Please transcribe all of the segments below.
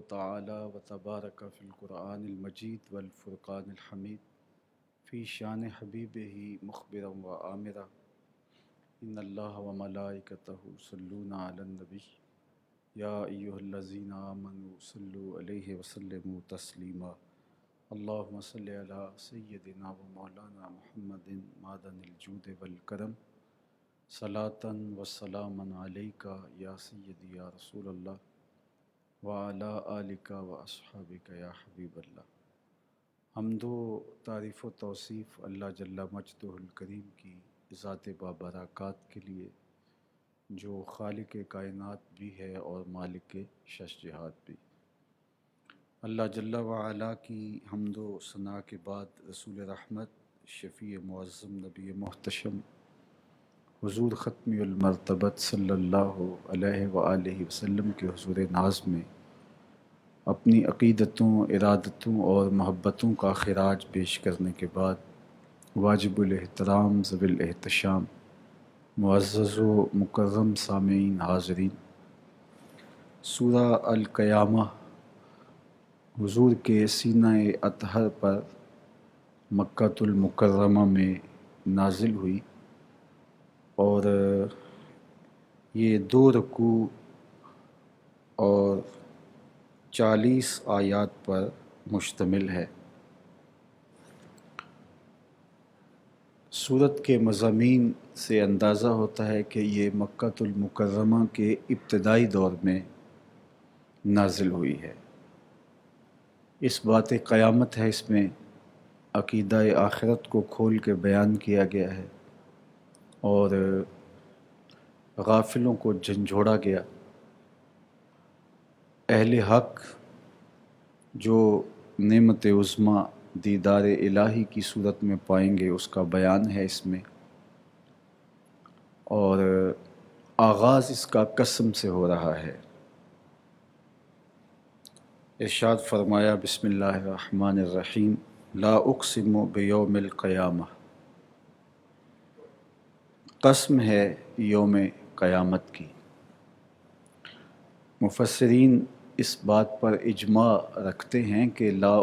تعالی و تبارک فی القرآن المجید والفرقان الحمید فی شان حبیبہ مخبرا و آمرا ان اللہ و ملائکتہ یصلون علی النبی یا ایہا الذین آمنوا صلوا علیہ وسلموا تسلیما اللہم صلی علی سیدنا و مولانا محمد معدن الجود والکرم صلاۃ و سلاما علیکا یا سیدی یا رسول اللہ وعلی آلک و اصحابک یا حبیب اللہ۔ حمد و تعریف و توصیف اللہ جل مجدہ الکریم کی ذات بابرکات کے لیے جو خالق کائنات بھی ہے اور مالک شش جہات بھی۔ اللہ جل وعلا کی حمد و ثناء کے بعد رسول رحمت شفیع معظم نبی محتشم حضور ختمی المرتبت صلی اللہ علیہ وآلہ وسلم کے حضور ناز میں اپنی عقیدتوں، ارادتوں اور محبتوں کا خراج پیش کرنے کے بعد واجب الاحترام ذوی الاحتشام معزز و مکرم سامعین حاضرین، سورہ القیامہ حضور کے سینہ اطہر پر مکہ المکرمہ میں نازل ہوئی اور یہ 2 رکوع اور 40 آیات پر مشتمل ہے۔ سورت کے مضامین سے اندازہ ہوتا ہے کہ یہ مکہ المکرمہ کے ابتدائی دور میں نازل ہوئی ہے۔ اس بات قیامت ہے، اس میں عقیدہ آخرت کو کھول کے بیان کیا گیا ہے اور غافلوں کو جھنجھوڑا گیا۔ اہل حق جو نعمت عظمیٰ دیدار الہی کی صورت میں پائیں گے اس کا بیان ہے اس میں، اور آغاز اس کا قسم سے ہو رہا ہے۔ ارشاد فرمایا بسم اللہ الرحمن الرحیم لا اقسم بیوم القیامہ، قسم ہے یوم قیامت کی۔ مفسرین اس بات پر اجماع رکھتے ہیں کہ لا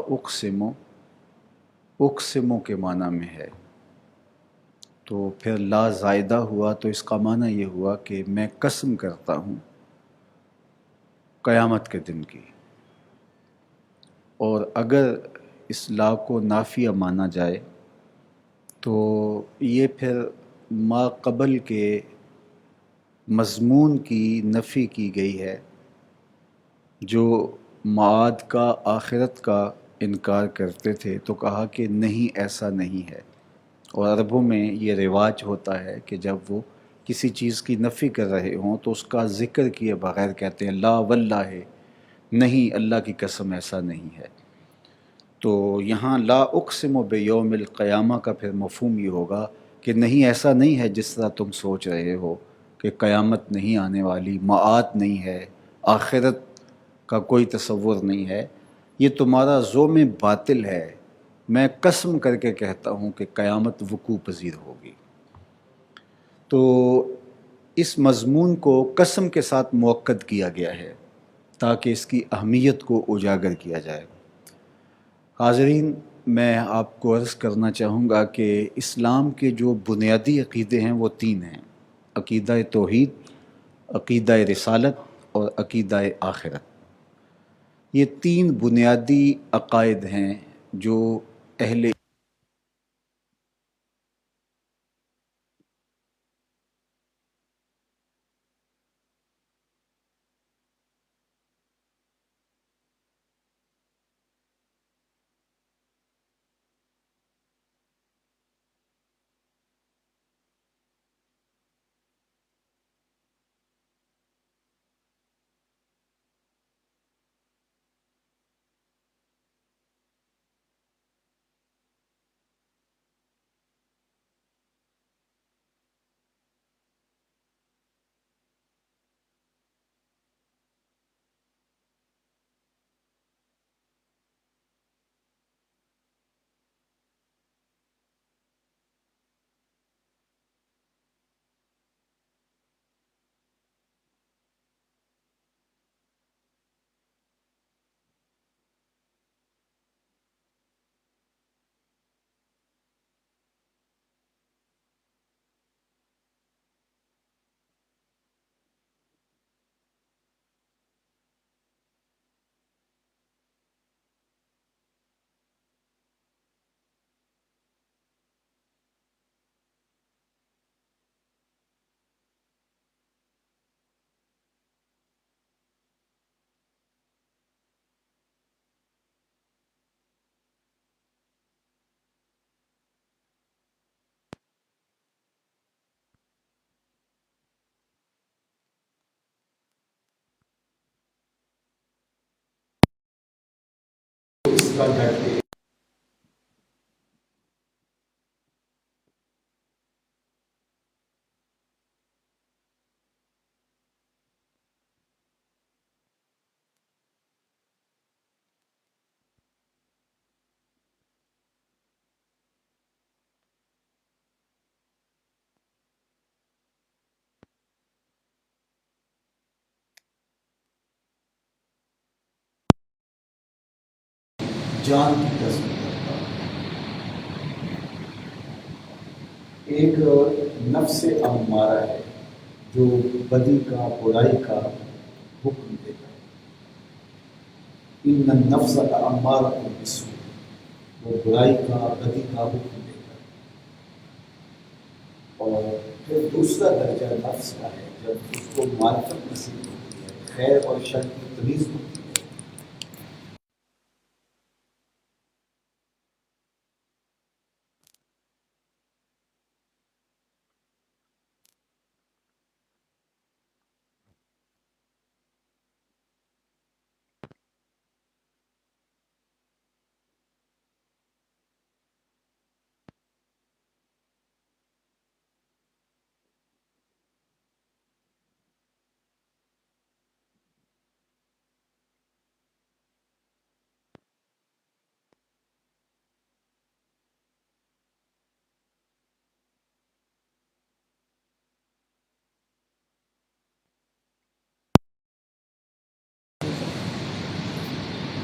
اقسم کے معنی میں ہے، تو پھر لا زائدہ ہوا تو اس کا معنی یہ ہوا کہ میں قسم کرتا ہوں قیامت کے دن کی۔ اور اگر اس لا کو نافیہ مانا جائے تو یہ پھر ما قبل کے مضمون کی نفی کی گئی ہے، جو معاد کا، آخرت کا انکار کرتے تھے، تو کہا کہ نہیں، ایسا نہیں ہے۔ اور عربوں میں یہ رواج ہوتا ہے کہ جب وہ کسی چیز کی نفی کر رہے ہوں تو اس کا ذکر کیے بغیر کہتے ہیں لا واللہ، نہیں، اللہ کی قسم ایسا نہیں ہے۔ تو یہاں لا اقسم بیوم القیامہ کا پھر مفہوم یہ ہوگا کہ نہیں، ایسا نہیں ہے جس طرح تم سوچ رہے ہو کہ قیامت نہیں آنے والی، معاد نہیں ہے، آخرت کا کوئی تصور نہیں ہے، یہ تمہارا ظلم باطل ہے، میں قسم کر کے کہتا ہوں کہ قیامت وقوع پذیر ہوگی۔ تو اس مضمون کو قسم کے ساتھ مؤکد کیا گیا ہے تاکہ اس کی اہمیت کو اجاگر کیا جائے۔ حاضرین، میں آپ کو عرض کرنا چاہوں گا کہ اسلام کے جو بنیادی عقیدے ہیں وہ 3 ہیں: عقیدہ توحید، عقیدہ رسالت اور عقیدہ آخرت۔ یہ 3 بنیادی عقائد ہیں جو اہل کا ڈٹ کے جان کی قسم کرتا ہوں، ایک نفس امارہ ہے جو بدی کا برائی کا حکم دیتا ہے۔ ان النفس لامارۃ بالسوء، وہ برائی کا بدی کا حکم دیتا ہے۔ اور پھر دوسرا درجہ نفس کا ہے جب اس کو معرفت نصیب ہوتی ہے، خیر اور شر کی تمیز ہوتی ہے۔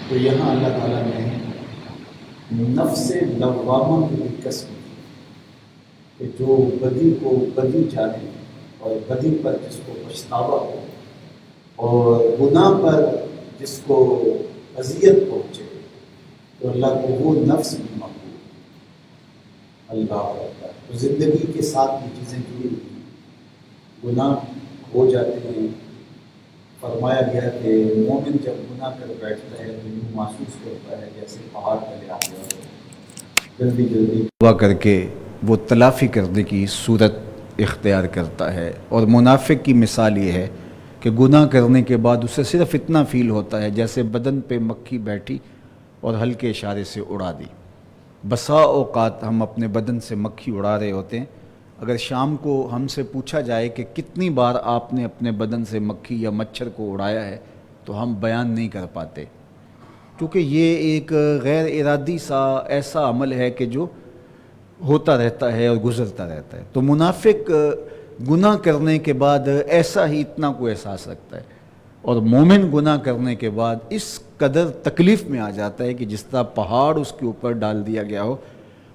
تو یہاں اللہ تعالیٰ نے نفس لوامہ کی قسم دی کہ جو بدی کو بدی جانے اور بدی پر جس کو پچھتاوا ہو اور گناہ پر جس کو اذیت پہنچے، تو اللہ کو وہ نفس بھی مقبول۔ اللہ اکبر۔ تو زندگی کے ساتھ یہ چیزیں جڑی ہوئی ہیں، گناہ ہو جاتے ہیں۔ فرمایا گیا کہ مومن جب گناہ کر بیٹھتا ہے تو یوں محسوس کرتا ہے جیسے پہاڑ تلے آ گیا ہو، جلدی جلدی توبہ کر کے وہ تلافی کرنے کی صورت اختیار کرتا ہے۔ اور منافق کی مثال یہ ہے کہ گناہ کرنے کے بعد اسے صرف اتنا فیل ہوتا ہے جیسے بدن پہ مکھی بیٹھی اور ہلکے اشارے سے اڑا دی۔ بسا اوقات ہم اپنے بدن سے مکھی اڑا رہے ہوتے ہیں، اگر شام کو ہم سے پوچھا جائے کہ کتنی بار آپ نے اپنے بدن سے مکھی یا مچھر کو اڑایا ہے تو ہم بیان نہیں کر پاتے، کیونکہ یہ ایک غیر ارادی سا ایسا عمل ہے کہ جو ہوتا رہتا ہے اور گزرتا رہتا ہے۔ تو منافق گناہ کرنے کے بعد ایسا ہی اتنا کو احساس رکھتا ہے، اور مومن گناہ کرنے کے بعد اس قدر تکلیف میں آ جاتا ہے کہ جس طرح پہاڑ اس کے اوپر ڈال دیا گیا ہو،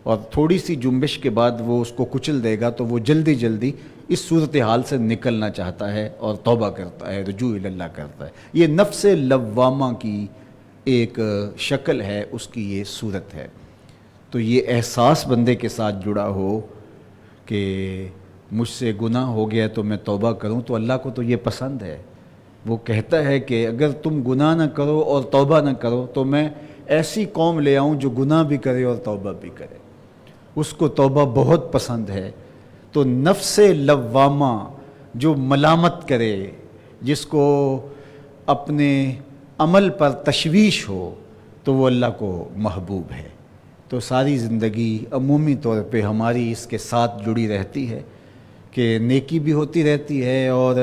اور تھوڑی سی جنبش کے بعد وہ اس کو کچل دے گا تو وہ جلدی جلدی اس صورتحال سے نکلنا چاہتا ہے اور توبہ کرتا ہے، رجوع الی اللہ کرتا ہے۔ یہ نفس لوامہ کی ایک شکل ہے، اس کی یہ صورت ہے۔ تو یہ احساس بندے کے ساتھ جڑا ہو کہ مجھ سے گناہ ہو گیا تو میں توبہ کروں، تو اللہ کو تو یہ پسند ہے۔ وہ کہتا ہے کہ اگر تم گناہ نہ کرو اور توبہ نہ کرو تو میں ایسی قوم لے آؤں جو گناہ بھی کرے اور توبہ بھی کرے۔ اس کو توبہ بہت پسند ہے۔ تو نفس لوامہ جو ملامت کرے، جس کو اپنے عمل پر تشویش ہو، تو وہ اللہ کو محبوب ہے۔ تو ساری زندگی عمومی طور پہ ہماری اس کے ساتھ جڑی رہتی ہے کہ نیکی بھی ہوتی رہتی ہے اور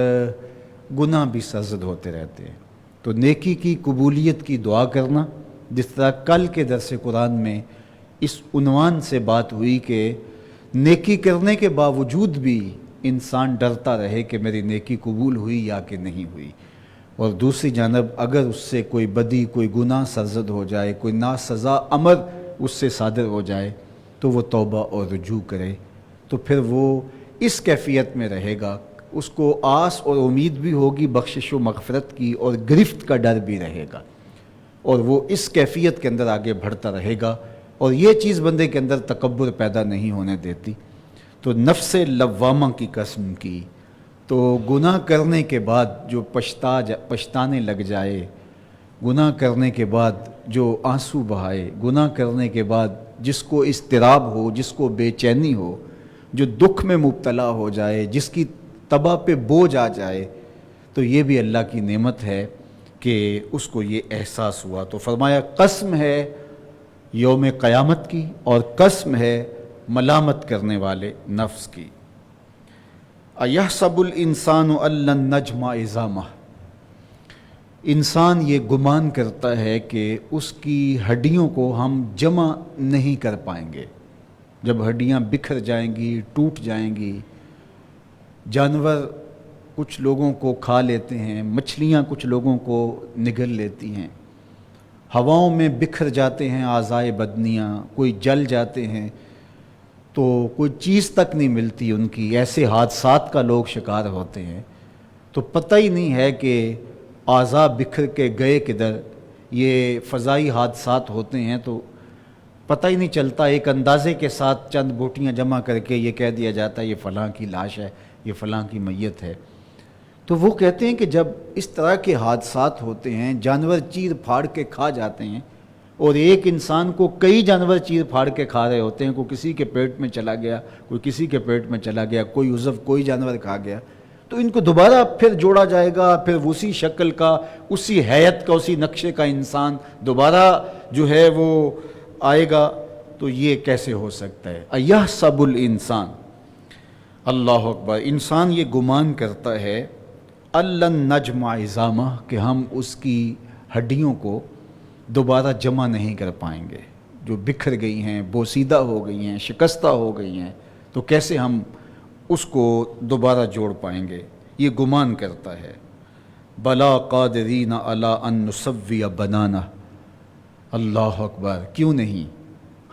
گناہ بھی سرزد ہوتے رہتے ہیں۔ تو نیکی کی قبولیت کی دعا کرنا، جس طرح کل کے درس قرآن میں اس عنوان سے بات ہوئی کہ نیکی کرنے کے باوجود بھی انسان ڈرتا رہے کہ میری نیکی قبول ہوئی یا کہ نہیں ہوئی، اور دوسری جانب اگر اس سے کوئی بدی، کوئی گناہ سرزد ہو جائے، کوئی ناسزا امر اس سے صادر ہو جائے تو وہ توبہ اور رجوع کرے، تو پھر وہ اس کیفیت میں رہے گا، اس کو آس اور امید بھی ہوگی بخشش و مغفرت کی، اور گرفت کا ڈر بھی رہے گا، اور وہ اس کیفیت کے اندر آگے بڑھتا رہے گا، اور یہ چیز بندے کے اندر تکبر پیدا نہیں ہونے دیتی۔ تو نفس لوامہ کی قسم کی، تو گناہ کرنے کے بعد جو پچھتانے لگ جائے، گناہ کرنے کے بعد جو آنسو بہائے، گناہ کرنے کے بعد جس کو اضطراب ہو، جس کو بے چینی ہو، جو دکھ میں مبتلا ہو جائے، جس کی طبع پہ بوجھ آ جائے، تو یہ بھی اللہ کی نعمت ہے کہ اس کو یہ احساس ہوا۔ تو فرمایا قسم ہے یوم قیامت کی، اور قسم ہے ملامت کرنے والے نفس کی۔ اَیَحْسَبُ الْإِنسَانُ أَن لَّن نَّجْمَعَ عِظَامَهُ، انسان یہ گمان کرتا ہے کہ اس کی ہڈیوں کو ہم جمع نہیں کر پائیں گے۔ جب ہڈیاں بکھر جائیں گی، ٹوٹ جائیں گی، جانور کچھ لوگوں کو کھا لیتے ہیں، مچھلیاں کچھ لوگوں کو نگل لیتی ہیں، ہواؤں میں بکھر جاتے ہیں اعضائے بدنیاں، کوئی جل جاتے ہیں تو کوئی چیز تک نہیں ملتی ان کی، ایسے حادثات کا لوگ شکار ہوتے ہیں، تو پتہ ہی نہیں ہے کہ اعضاء بکھر کے گئے کدھر۔ یہ فضائی حادثات ہوتے ہیں تو پتہ ہی نہیں چلتا، ایک اندازے کے ساتھ چند بوٹیاں جمع کر کے یہ کہہ دیا جاتا ہے یہ فلاں کی لاش ہے، یہ فلاں کی میت ہے۔ تو وہ کہتے ہیں کہ جب اس طرح کے حادثات ہوتے ہیں، جانور چیر پھاڑ کے کھا جاتے ہیں، اور ایک انسان کو کئی جانور چیر پھاڑ کے کھا رہے ہوتے ہیں، کوئی کسی کے پیٹ میں چلا گیا، کوئی کسی کے پیٹ میں چلا گیا، کوئی عضو کوئی جانور کھا گیا، تو ان کو دوبارہ پھر جوڑا جائے گا، پھر اسی شکل کا، اسی حیت کا، اسی نقشے کا انسان دوبارہ جو ہے وہ آئے گا، تو یہ کیسے ہو سکتا ہے؟ اَیَحْسَبُ الْإِنسان، اللہ اکبر، انسان یہ گمان کرتا ہے أَن لَّن نَّجْمَعَ عِظَامَهُ، کہ ہم اس کی ہڈیوں کو دوبارہ جمع نہیں کر پائیں گے، جو بکھر گئی ہیں، بوسیدہ ہو گئی ہیں، شکستہ ہو گئی ہیں، تو کیسے ہم اس کو دوبارہ جوڑ پائیں گے؟ یہ گمان کرتا ہے۔ بلا قادرین علی ان نسوی بنانہ، اللہ اکبر، کیوں نہیں،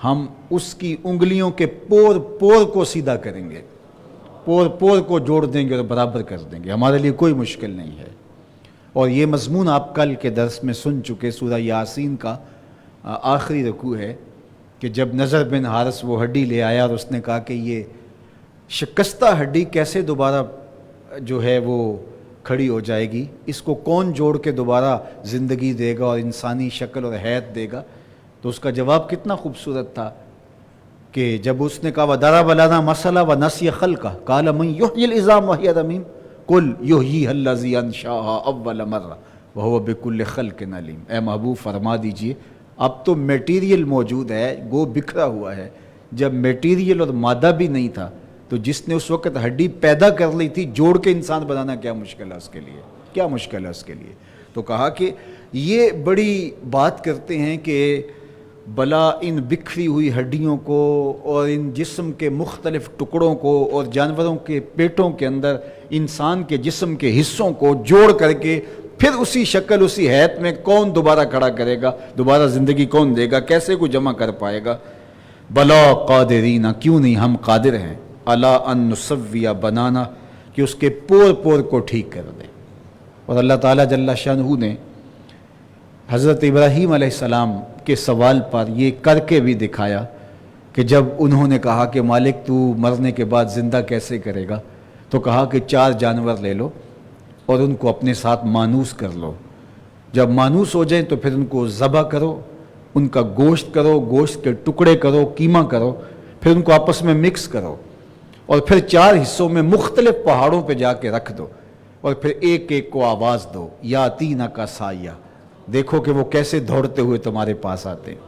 ہم اس کی انگلیوں کے پور پور کو سیدھا کریں گے، پور پور کو جوڑ دیں گے اور برابر کر دیں گے، ہمارے لیے کوئی مشکل نہیں ہے۔ اور یہ مضمون آپ کل کے درس میں سن چکے، سورہ یاسین کا آخری رکوع ہے کہ جب نضر بن حارث وہ ہڈی لے آیا اور اس نے کہا کہ یہ شکستہ ہڈی کیسے دوبارہ جو ہے وہ کھڑی ہو جائے گی، اس کو کون جوڑ کے دوبارہ زندگی دے گا اور انسانی شکل اور حیت دے گا؟ تو اس کا جواب کتنا خوبصورت تھا کہ جب اس نے کہا وَضَرَبَ لَنَا مَثَلًا وَنَسِيَ خَلْقَهُ قَالَ مَن يُحْيِي الْعِظَامَ وَهِيَ رَمِيمٌ قُلْ يُحْيِيهَا الَّذِي أَنشَأَهَا أَوَّلَ مَرَّةٍ وَهُوَ بِكُلِّ خَلْقٍ عَلِيمٌ۔ اے محبوب فرما دیجئے، اب تو میٹیریل موجود ہے، گو بکھرا ہوا ہے، جب میٹیریل اور مادہ بھی نہیں تھا تو جس نے اس وقت ہڈی پیدا کر لی تھی، جوڑ کے انسان بنانا کیا مشکل ہے اس کے لیے، کیا مشکل ہے اس کے لیے؟ تو کہا کہ یہ بڑی بات کرتے ہیں کہ بلا ان بکھری ہوئی ہڈیوں کو اور ان جسم کے مختلف ٹکڑوں کو اور جانوروں کے پیٹوں کے اندر انسان کے جسم کے حصوں کو جوڑ کر کے پھر اسی شکل اسی حیت میں کون دوبارہ کھڑا کرے گا، دوبارہ زندگی کون دے گا، کیسے کو جمع کر پائے گا؟ بلا قادرین، کیوں نہیں، ہم قادر ہیں، علی ان نسوی بنانا، کہ اس کے پور پور کو ٹھیک کر دیں۔ اور اللہ تعالیٰ جل شانہ نے حضرت ابراہیم علیہ السلام کے سوال پر یہ کر کے بھی دکھایا کہ جب انہوں نے کہا کہ مالک تو مرنے کے بعد زندہ کیسے کرے گا، تو کہا کہ 4 جانور لے لو اور ان کو اپنے ساتھ مانوس کر لو، جب مانوس ہو جائیں تو پھر ان کو ذبح کرو، ان کا گوشت کرو، گوشت کے ٹکڑے کرو، قیمہ کرو، پھر ان کو آپس میں مکس کرو اور پھر 4 حصوں میں مختلف پہاڑوں پہ جا کے رکھ دو اور پھر ایک ایک کو آواز دو، یاتینا کا سایہ، دیکھو کہ وہ کیسے دوڑتے ہوئے تمہارے پاس آتے ہیں۔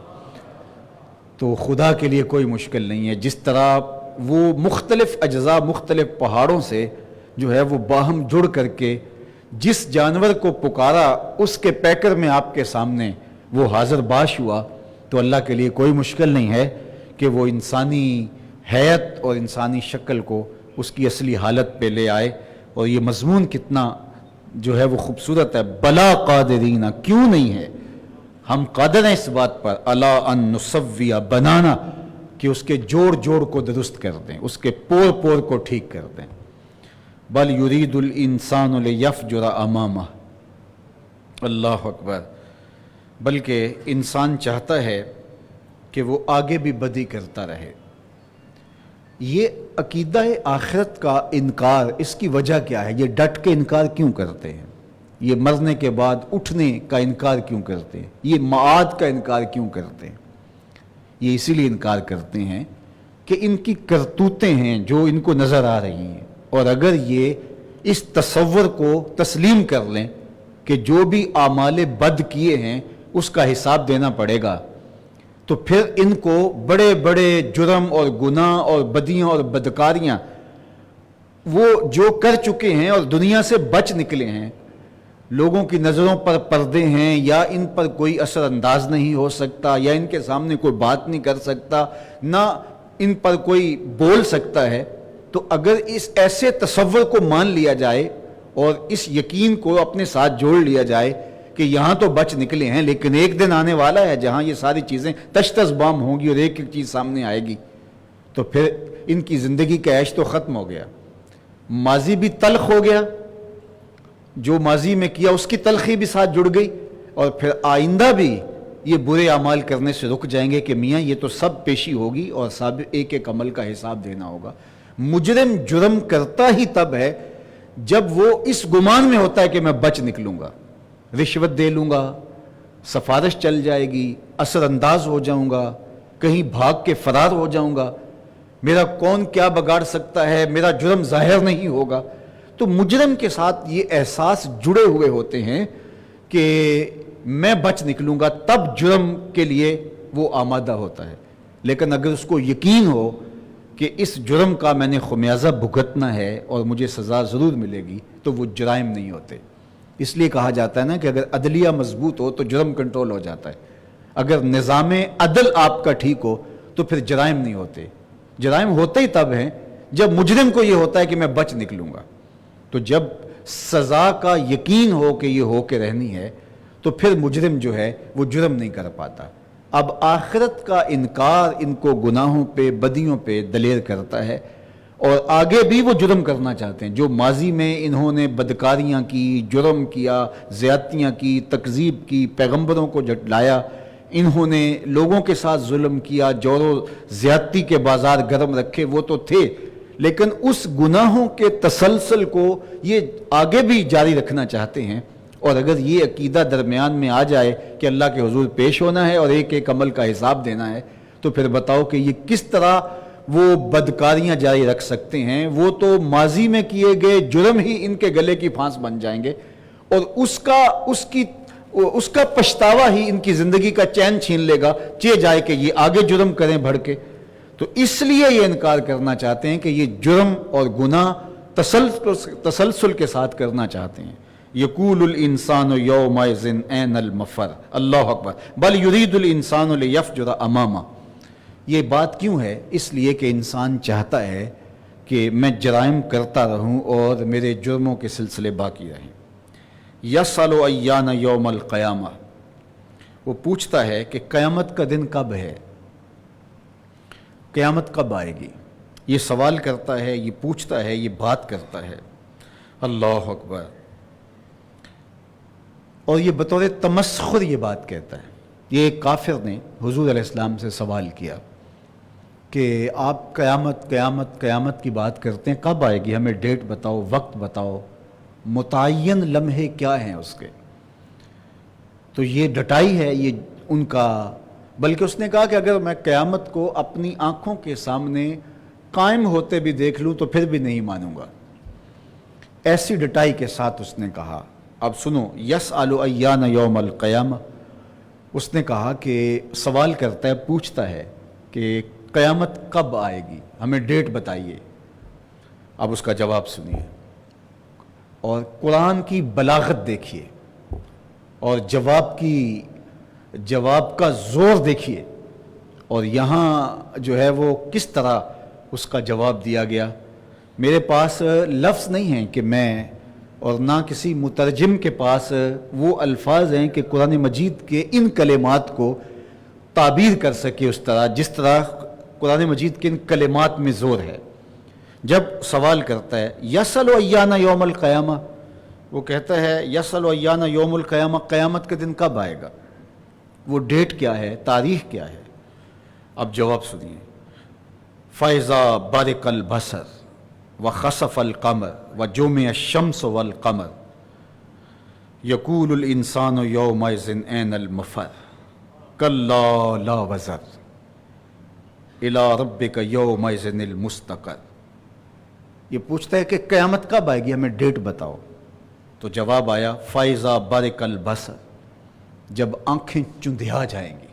تو خدا کے لیے کوئی مشکل نہیں ہے، جس طرح وہ مختلف اجزاء مختلف پہاڑوں سے جو ہے وہ باہم جڑ کر کے جس جانور کو پکارا اس کے پیکر میں آپ کے سامنے وہ حاضر باش ہوا، تو اللہ کے لیے کوئی مشکل نہیں ہے کہ وہ انسانی حیت اور انسانی شکل کو اس کی اصلی حالت پہ لے آئے۔ اور یہ مضمون کتنا جو ہے وہ خوبصورت ہے، بلا قادرین، کیوں نہیں ہے، ہم قادر ہیں اس بات پر، الا ان نسوی بنانا، کہ اس کے جوڑ جوڑ کو درست کر دیں، اس کے پور پور کو ٹھیک کر دیں۔ بل یرید الانسان لیفجر امامہ، اللہ اکبر، بلکہ انسان چاہتا ہے کہ وہ آگے بھی بدی کرتا رہے۔ یہ عقیدہ آخرت کا انکار، اس کی وجہ کیا ہے؟ یہ ڈٹ کے انکار کیوں کرتے ہیں؟ یہ مرنے کے بعد اٹھنے کا انکار کیوں کرتے ہیں؟ یہ معاد کا انکار کیوں کرتے ہیں؟ یہ اسی لیے انکار کرتے ہیں کہ ان کی کرتوتیں ہیں جو ان کو نظر آ رہی ہیں، اور اگر یہ اس تصور کو تسلیم کر لیں کہ جو بھی اعمال بد کیے ہیں اس کا حساب دینا پڑے گا، تو پھر ان کو بڑے بڑے جرم اور گناہ اور بدیاں اور بدکاریاں وہ جو کر چکے ہیں اور دنیا سے بچ نکلے ہیں، لوگوں کی نظروں پر پردے ہیں، یا ان پر کوئی اثر انداز نہیں ہو سکتا، یا ان کے سامنے کوئی بات نہیں کر سکتا، نہ ان پر کوئی بول سکتا ہے، تو اگر اس ایسے تصور کو مان لیا جائے اور اس یقین کو اپنے ساتھ جوڑ لیا جائے کہ یہاں تو بچ نکلے ہیں، لیکن ایک دن آنے والا ہے جہاں یہ ساری چیزیں تش تش بام ہوں گی اور ایک ایک چیز سامنے آئے گی، تو پھر ان کی زندگی کا عیش تو ختم ہو گیا، ماضی بھی تلخ ہو گیا، جو ماضی میں کیا اس کی تلخی بھی ساتھ جڑ گئی، اور پھر آئندہ بھی یہ برے اعمال کرنے سے رک جائیں گے کہ میاں یہ تو سب پیشی ہوگی اور سب ایک ایک عمل کا حساب دینا ہوگا۔ مجرم جرم کرتا ہی تب ہے جب وہ اس گمان میں ہوتا ہے کہ میں بچ نکلوں گا، رشوت دے لوں گا، سفارش چل جائے گی، اثر انداز ہو جاؤں گا، کہیں بھاگ کے فرار ہو جاؤں گا، میرا کون کیا بگاڑ سکتا ہے، میرا جرم ظاہر نہیں ہوگا۔ تو مجرم کے ساتھ یہ احساس جڑے ہوئے ہوتے ہیں کہ میں بچ نکلوں گا، تب جرم کے لیے وہ آمادہ ہوتا ہے۔ لیکن اگر اس کو یقین ہو کہ اس جرم کا میں نے خمیازہ بھگتنا ہے اور مجھے سزا ضرور ملے گی، تو وہ جرائم نہیں ہوتے۔ اس لیے کہا جاتا ہے نا کہ اگر عدلیہ مضبوط ہو تو جرم کنٹرول ہو جاتا ہے، اگر نظام عدل آپ کا ٹھیک ہو تو پھر جرائم نہیں ہوتے۔ جرائم ہوتے ہی تب ہیں جب مجرم کو یہ ہوتا ہے کہ میں بچ نکلوں گا۔ تو جب سزا کا یقین ہو کہ یہ ہو کے رہنی ہے تو پھر مجرم جو ہے وہ جرم نہیں کر پاتا۔ اب آخرت کا انکار ان کو گناہوں پہ بدیوں پہ دلیر کرتا ہے، اور آگے بھی وہ جرم کرنا چاہتے ہیں۔ جو ماضی میں انہوں نے بدکاریاں کی، جرم کیا، زیادتیاں کی، تکذیب کی، پیغمبروں کو جھٹلایا، انہوں نے لوگوں کے ساتھ ظلم کیا، جور و زیادتی کے بازار گرم رکھے، وہ تو تھے، لیکن اس گناہوں کے تسلسل کو یہ آگے بھی جاری رکھنا چاہتے ہیں۔ اور اگر یہ عقیدہ درمیان میں آ جائے کہ اللہ کے حضور پیش ہونا ہے اور ایک ایک عمل کا حساب دینا ہے، تو پھر بتاؤ کہ یہ کس طرح وہ بدکاریاں جاری رکھ سکتے ہیں؟ وہ تو ماضی میں کیے گئے جرم ہی ان کے گلے کی پھانس بن جائیں گے، اور اس کا پچھتاوا ہی ان کی زندگی کا چین چھین لے گا، چہ جائے کہ یہ آگے جرم کریں بڑھ کے۔ تو اس لیے یہ انکار کرنا چاہتے ہیں کہ یہ جرم اور گناہ تسلسل کے ساتھ کرنا چاہتے ہیں۔ یقول الانسان یومئذ این المفر، اللہ اکبر، بل یرید الانسان لیفجر امامہ۔ یہ بات کیوں ہے؟ اس لیے کہ انسان چاہتا ہے کہ میں جرائم کرتا رہوں اور میرے جرموں کے سلسلے باقی رہیں۔ یسأل ایان یوم القیامہ، وہ پوچھتا ہے کہ قیامت کا دن کب ہے، قیامت کب آئے گی؟ یہ سوال کرتا ہے، یہ پوچھتا ہے، یہ بات کرتا ہے۔ اللہ اکبر۔ اور یہ بطور تمسخر یہ بات کہتا ہے۔ یہ ایک کافر نے حضور علیہ السلام سے سوال کیا کہ آپ قیامت قیامت قیامت کی بات کرتے ہیں، کب آئے گی؟ ہمیں ڈیٹ بتاؤ، وقت بتاؤ، متعین لمحے کیا ہیں اس کے؟ تو یہ ڈٹائی ہے یہ ان کا، بلکہ اس نے کہا کہ اگر میں قیامت کو اپنی آنکھوں کے سامنے قائم ہوتے بھی دیکھ لوں تو پھر بھی نہیں مانوں گا۔ ایسی ڈٹائی کے ساتھ اس نے کہا۔ اب سنو، یسأل ایان یوم القیامہ، اس نے کہا کہ سوال کرتا ہے، پوچھتا ہے کہ قیامت کب آئے گی، ہمیں ڈیٹ بتائیے۔ اب اس کا جواب سنیے، اور قرآن کی بلاغت دیکھیے، اور جواب کا زور دیکھیے، اور یہاں جو ہے وہ کس طرح اس کا جواب دیا گیا۔ میرے پاس لفظ نہیں ہیں کہ میں، اور نہ کسی مترجم کے پاس وہ الفاظ ہیں کہ قرآن مجید کے ان کلمات کو تعبیر کر سکے اس طرح جس طرح قرآن مجید کے ان کلمات میں زور ہے۔ جب سوال کرتا ہے یسأل ایان یوم القیامہ، وہ کہتا ہے یسأل ایان یوم القیامہ، قیامت کے دن کب آئے گا، وہ ڈیٹ کیا ہے، تاریخ کیا ہے؟ اب جواب سنیے، فَإِذَا بَرِقَ الْبَصَرُ وَخَسَفَ الْقَمَرُ وَجُمِعَ الشَّمْسُ وَالْقَمَرُ يَقُولُ الْإِنسَانُ يَوْمَئِذٍ أَيْنَ الْمَفَرُ كَلَّا لَا وَزَرَ إِلَىٰ رَبِّكَ يَوْمَئِذٍ الْمُسْتَقَرُ۔ یہ پوچھتا ہے کہ قیامت کب آئے گی، ہمیں ڈیٹ بتاؤ۔ تو جواب آیا فَإِذَا بَرِقَ الْبَصَرُ، جب آنکھیں چندھیا جائیں گی،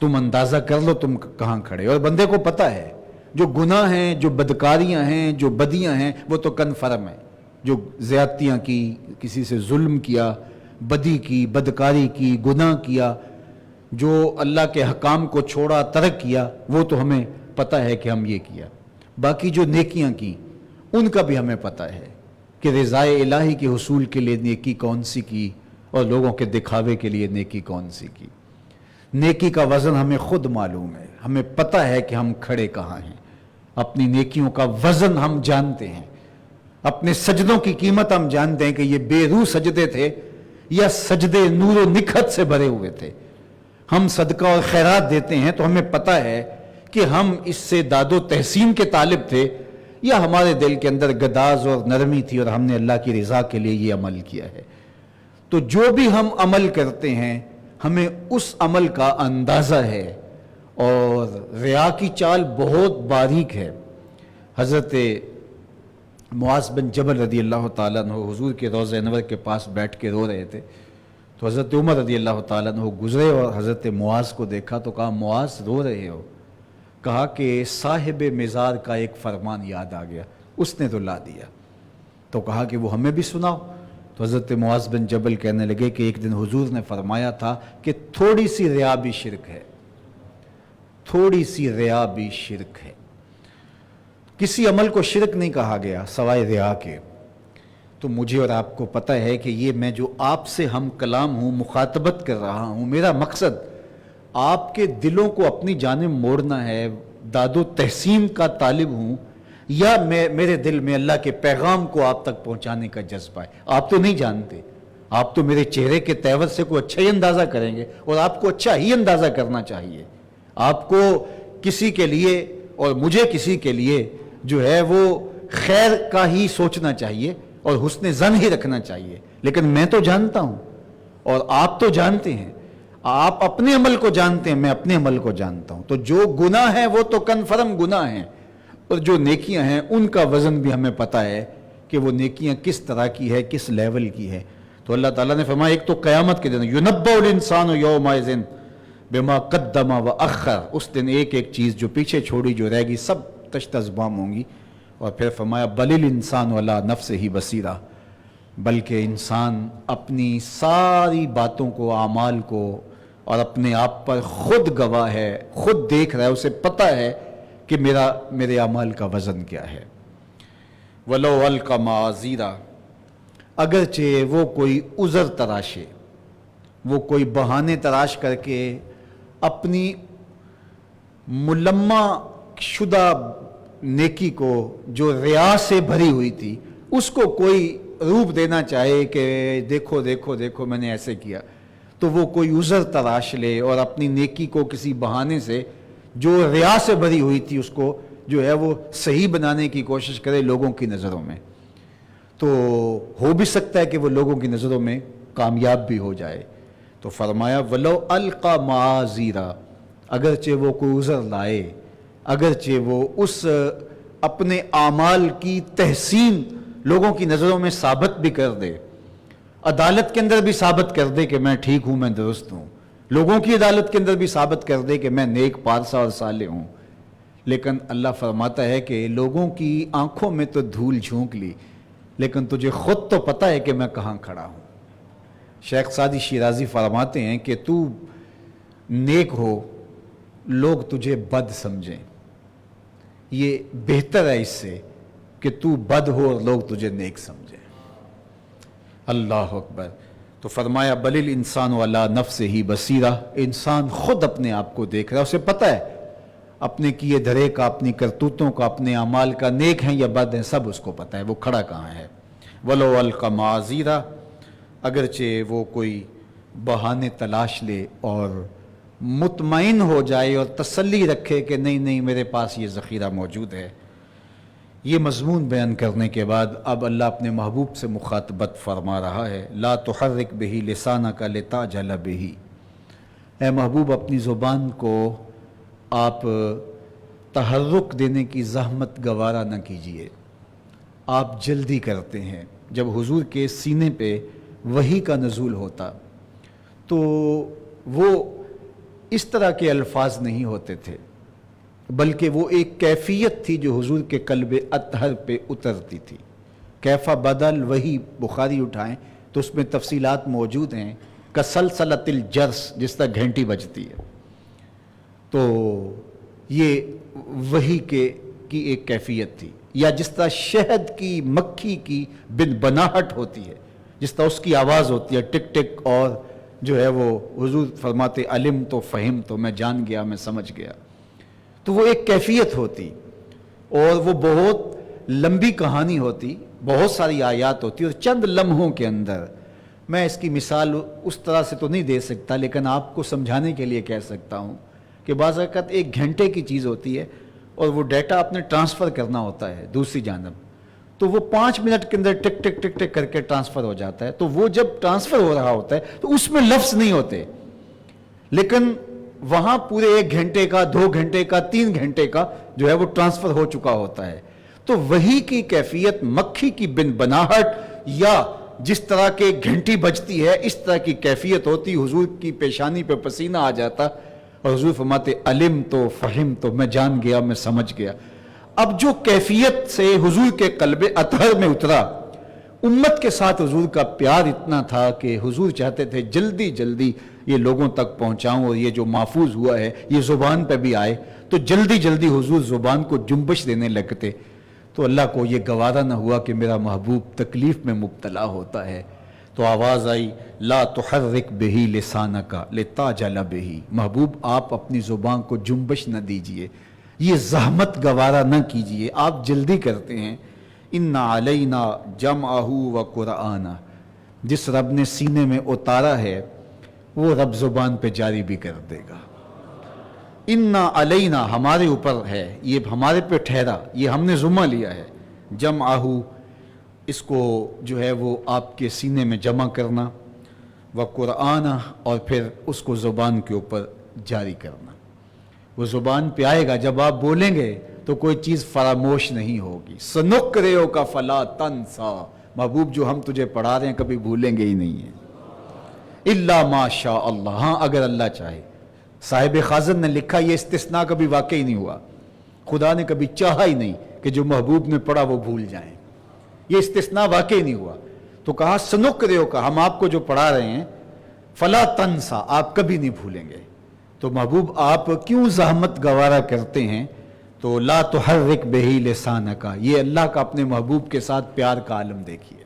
تم اندازہ کر لو تم کہاں کھڑے. اور بندے کو پتہ ہے جو گناہ ہیں، جو بدکاریاں ہیں، جو بدیاں ہیں، وہ تو کنفرم ہے. جو زیادتیاں کی، کسی سے ظلم کیا، بدی کی، بدکاری کی، گناہ کیا، جو اللہ کے حکام کو چھوڑا، ترک کیا، وہ تو ہمیں پتہ ہے کہ ہم یہ کیا. باقی جو نیکیاں کی ان کا بھی ہمیں پتہ ہے کہ رضائے الہی کے حصول کے لیے نیکی کون سی کی اور لوگوں کے دکھاوے کے لیے نیکی کون سی کی. نیکی کا وزن ہمیں خود معلوم ہے، ہمیں پتہ ہے کہ ہم کھڑے کہاں ہیں. اپنی نیکیوں کا وزن ہم جانتے ہیں. اپنے سجدوں کی قیمت ہم جانتے ہیں کہ یہ بے روح سجدے تھے یا سجدے نور و نکھت سے بھرے ہوئے تھے. ہم صدقہ اور خیرات دیتے ہیں تو ہمیں پتہ ہے کہ ہم اس سے داد و تحسین کے طالب تھے یا ہمارے دل کے اندر گداز اور نرمی تھی اور ہم نے اللہ کی رضا کے لیے یہ عمل کیا ہے. تو جو بھی ہم عمل کرتے ہیں ہمیں اس عمل کا اندازہ ہے. اور ریا کی چال بہت باریک ہے. حضرت معاذ بن جبل رضی اللہ تعالیٰ عنہ حضور کے روضہ انور کے پاس بیٹھ کے رو رہے تھے. تو حضرت عمر رضی اللہ تعالیٰ عنہ گزرے اور حضرت معاذ کو دیکھا تو کہا معاذ رو رہے ہو؟ کہا کہ صاحب مزار کا ایک فرمان یاد آ گیا، اس نے تو لا دیا. تو کہا کہ وہ ہمیں بھی سناؤ. تو حضرت معاذ بن جبل کہنے لگے کہ ایک دن حضور نے فرمایا تھا کہ تھوڑی سی ریا بھی شرک ہے، تھوڑی سی ریا بھی شرک ہے. کسی عمل کو شرک نہیں کہا گیا سوائے ریا کے. تو مجھے اور آپ کو پتہ ہے کہ یہ میں جو آپ سے ہم کلام ہوں، مخاطبت کر رہا ہوں، میرا مقصد آپ کے دلوں کو اپنی جانب موڑنا ہے. داد و تحسین کا طالب ہوں یا میرے دل میں اللہ کے پیغام کو آپ تک پہنچانے کا جذبہ ہے. آپ تو نہیں جانتے، آپ تو میرے چہرے کے تیور سے کوئی اچھا ہی اندازہ کریں گے اور آپ کو اچھا ہی اندازہ کرنا چاہیے. آپ کو کسی کے لیے اور مجھے کسی کے لیے جو ہے وہ خیر کا ہی سوچنا چاہیے اور حسن ظن ہی رکھنا چاہیے. لیکن میں تو جانتا ہوں اور آپ تو جانتے ہیں. آپ اپنے عمل کو جانتے ہیں، میں اپنے عمل کو جانتا ہوں. تو جو گناہ ہیں وہ تو کنفرم گناہ ہیں اور جو نیکیاں ہیں ان کا وزن بھی ہمیں پتہ ہے کہ وہ نیکیاں کس طرح کی ہے، کس لیول کی ہے. تو اللہ تعالیٰ نے فرمایا ایک تو قیامت کے دن یُنَبَّأُ الْإِنسَانُ يَوْمَئِذٍ بِمَا قَدَّمَ وَأَخَّرَ، اس دن ایک ایک چیز جو پیچھے چھوڑی جو رہ گی سب تشت ازبام ہوں گی. اور پھر فرمایا بَلِ الْإِنسَانُ عَلَىٰ نَفْسِهِ بَصِيرًا، بلکہ انسان اپنی ساری باتوں کو، اعمال کو اور اپنے آپ پر خود گواہ ہے، خود دیکھ رہا ہے، اسے پتہ ہے کہ میرے اعمال کا وزن کیا ہے. وَلَوْ أَلْقَىٰ مَعَاذِيرًا، اگرچہ وہ کوئی عذر تراشے، وہ کوئی بہانے تراش کر کے اپنی ملمہ شدہ نیکی کو جو ریا سے بھری ہوئی تھی اس کو کوئی روپ دینا چاہے کہ دیکھو دیکھو دیکھو میں نے ایسے کیا، تو وہ کوئی عذر تراش لے اور اپنی نیکی کو کسی بہانے سے جو ریا سے بھری ہوئی تھی اس کو جو ہے وہ صحیح بنانے کی کوشش کرے لوگوں کی نظروں میں. تو ہو بھی سکتا ہے کہ وہ لوگوں کی نظروں میں کامیاب بھی ہو جائے. تو فرمایا وَلَوْ أَلْقَىٰ مَعَاذِيرًا، اگرچہ وہ کوئی عذر لائے، اگرچہ وہ اس اپنے اعمال کی تحسین لوگوں کی نظروں میں ثابت بھی کر دے، عدالت کے اندر بھی ثابت کر دے کہ میں ٹھیک ہوں، میں درست ہوں، لوگوں کی عدالت کے اندر بھی ثابت کر دے کہ میں نیک پارسا اور صالح ہوں، لیکن اللہ فرماتا ہے کہ لوگوں کی آنکھوں میں تو دھول جھونک لی لیکن تجھے خود تو پتہ ہے کہ میں کہاں کھڑا ہوں. شیخ سعدی شیرازی فرماتے ہیں کہ تو نیک ہو لوگ تجھے بد سمجھیں، یہ بہتر ہے اس سے کہ تو بد ہو اور لوگ تجھے نیک سمجھیں. اللہ اکبر. تو فرمایا بل الانسان علی نفسہ بصیرہ، انسان خود اپنے آپ کو دیکھ رہا ہے، اسے پتہ ہے اپنے کیے دھرے کا، اپنی کرتوتوں کا، اپنے اعمال کا، نیک ہیں یا بد ہیں سب اس کو پتہ ہے، وہ کھڑا کہاں ہے. وَلَوْ أَلْقَىٰ مَعَاذِيرًا، اگرچہ وہ کوئی بہانے تلاش لے اور مطمئن ہو جائے اور تسلی رکھے کہ نہیں نہیں میرے پاس یہ ذخیرہ موجود ہے. یہ مضمون بیان کرنے کے بعد اب اللہ اپنے محبوب سے مخاطبت فرما رہا ہے. لا تحرک بہ لسانک لتعجل بہ، اے محبوب اپنی زبان کو آپ تحرک دینے کی زحمت گوارا نہ کیجیے. آپ جلدی کرتے ہیں. جب حضور کے سینے پہ وحی کا نزول ہوتا تو وہ اس طرح کے الفاظ نہیں ہوتے تھے، بلکہ وہ ایک کیفیت تھی جو حضور کے قلب اطہر پہ اترتی تھی۔ کیفا بدل وہی بخاری اٹھائیں تو اس میں تفصیلات موجود ہیں، کسلسلۃ الجرس، جس طرح گھنٹی بجتی ہے۔ تو یہ وحی کی ایک کیفیت تھی، یا جس طرح شہد کی مکھی کی بن بناہٹ ہوتی ہے، جس طرح اس کی آواز ہوتی ہے ٹک ٹک، اور جو ہے وہ حضور فرماتے علم تو فہم تو، میں جان گیا، میں سمجھ گیا۔ تو وہ ایک کیفیت ہوتی، اور وہ بہت لمبی کہانی ہوتی، بہت ساری آیات ہوتی، اور چند لمحوں کے اندر میں اس کی مثال اس طرح سے تو نہیں دے سکتا، لیکن آپ کو سمجھانے کے لیے کہہ سکتا ہوں کہ بعض اوقات 1 گھنٹے کی چیز ہوتی ہے اور وہ ڈیٹا آپ نے ٹرانسفر کرنا ہوتا ہے دوسری جانب، تو وہ 5 منٹ کے اندر ٹک ٹک ٹک ٹک کر کے ٹرانسفر ہو جاتا ہے۔ تو وہ جب ٹرانسفر ہو رہا ہوتا ہے تو اس میں لفظ نہیں ہوتے، لیکن وہاں پورے 1 گھنٹے کا، 2 گھنٹے کا، 3 گھنٹے کا جو ہے وہ ٹرانسفر ہو چکا ہوتا ہے۔ تو وہی کی کیفیت مکھی کی بن بناہٹ، یا جس طرح کے گھنٹی بجتی ہے اس طرح کی کیفیت ہوتی۔ حضور کی پیشانی پہ پسینہ آ جاتا اور حضور فرماتے علم تو فہم تو، میں جان گیا، میں سمجھ گیا۔ اب جو کیفیت سے حضور کے قلب اطہر میں اترا، امت کے ساتھ حضور کا پیار اتنا تھا کہ حضور چاہتے تھے جلدی جلدی یہ لوگوں تک پہنچاؤں، اور یہ جو محفوظ ہوا ہے یہ زبان پہ بھی آئے، تو جلدی جلدی حضور زبان کو جنبش دینے لگتے۔ تو اللہ کو یہ گوارا نہ ہوا کہ میرا محبوب تکلیف میں مبتلا ہوتا ہے، تو آواز آئی لا تحرک بہی لسانک لتعجل بہی، محبوب آپ اپنی زبان کو جنبش نہ دیجئے، یہ زحمت گوارا نہ کیجئے، آپ جلدی کرتے ہیں۔ ان علینا جمعہ و قرآنہ، جس رب نے سینے میں اتارا ہے وہ رب زبان پہ جاری بھی کر دے گا۔ انا علینا، ہمارے اوپر ہے، یہ ہمارے پہ ٹھہرا، یہ ہم نے ذمہ لیا ہے۔ جمعہ، اس کو جو ہے وہ آپ کے سینے میں جمع کرنا، و قرآن، اور پھر اس کو زبان کے اوپر جاری کرنا۔ وہ زبان پہ آئے گا، جب آپ بولیں گے تو کوئی چیز فراموش نہیں ہوگی۔ سنقرئو کا فلا تنسا، محبوب جو ہم تجھے پڑھا رہے ہیں کبھی بھولیں گے ہی نہیں ہیں۔ الا ما شاء اللہ، ہاں اگر اللہ چاہے۔ صاحب خازن نے لکھا یہ استثناء کبھی واقعی نہیں ہوا، خدا نے کبھی چاہا ہی نہیں کہ جو محبوب نے پڑھا وہ بھول جائیں، یہ استثناء واقعی نہیں ہوا۔ تو کہا سنقرئو کا، ہم آپ کو جو پڑھا رہے ہیں، فلا تنسا، آپ کبھی نہیں بھولیں گے۔ تو محبوب آپ کیوں زحمت گوارا کرتے ہیں؟ تو لا تحرک بہی لسانک، یہ اللہ کا اپنے محبوب کے ساتھ پیار کا عالم دیکھیے۔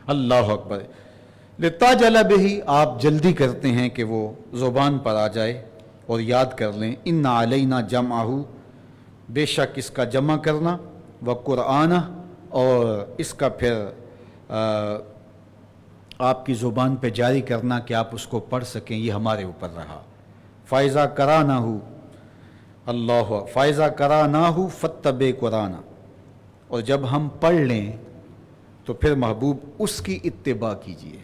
اللہ اکبر۔ لتعجل بہی، آپ جلدی کرتے ہیں کہ وہ زبان پر آ جائے، اور یاد کر لیں ان علینا جمعہ، بے شک اس کا جمع کرنا، و قرآن، اور اس کا پھر آپ کی زبان پہ جاری کرنا کہ آپ اس کو پڑھ سکیں، یہ ہمارے اوپر رہا۔ فائزہ کرانہ، اللہ فائزہ کرانہ فتبع قرآن، اور جب ہم پڑھ لیں تو پھر محبوب اس کی اتباع کیجئے۔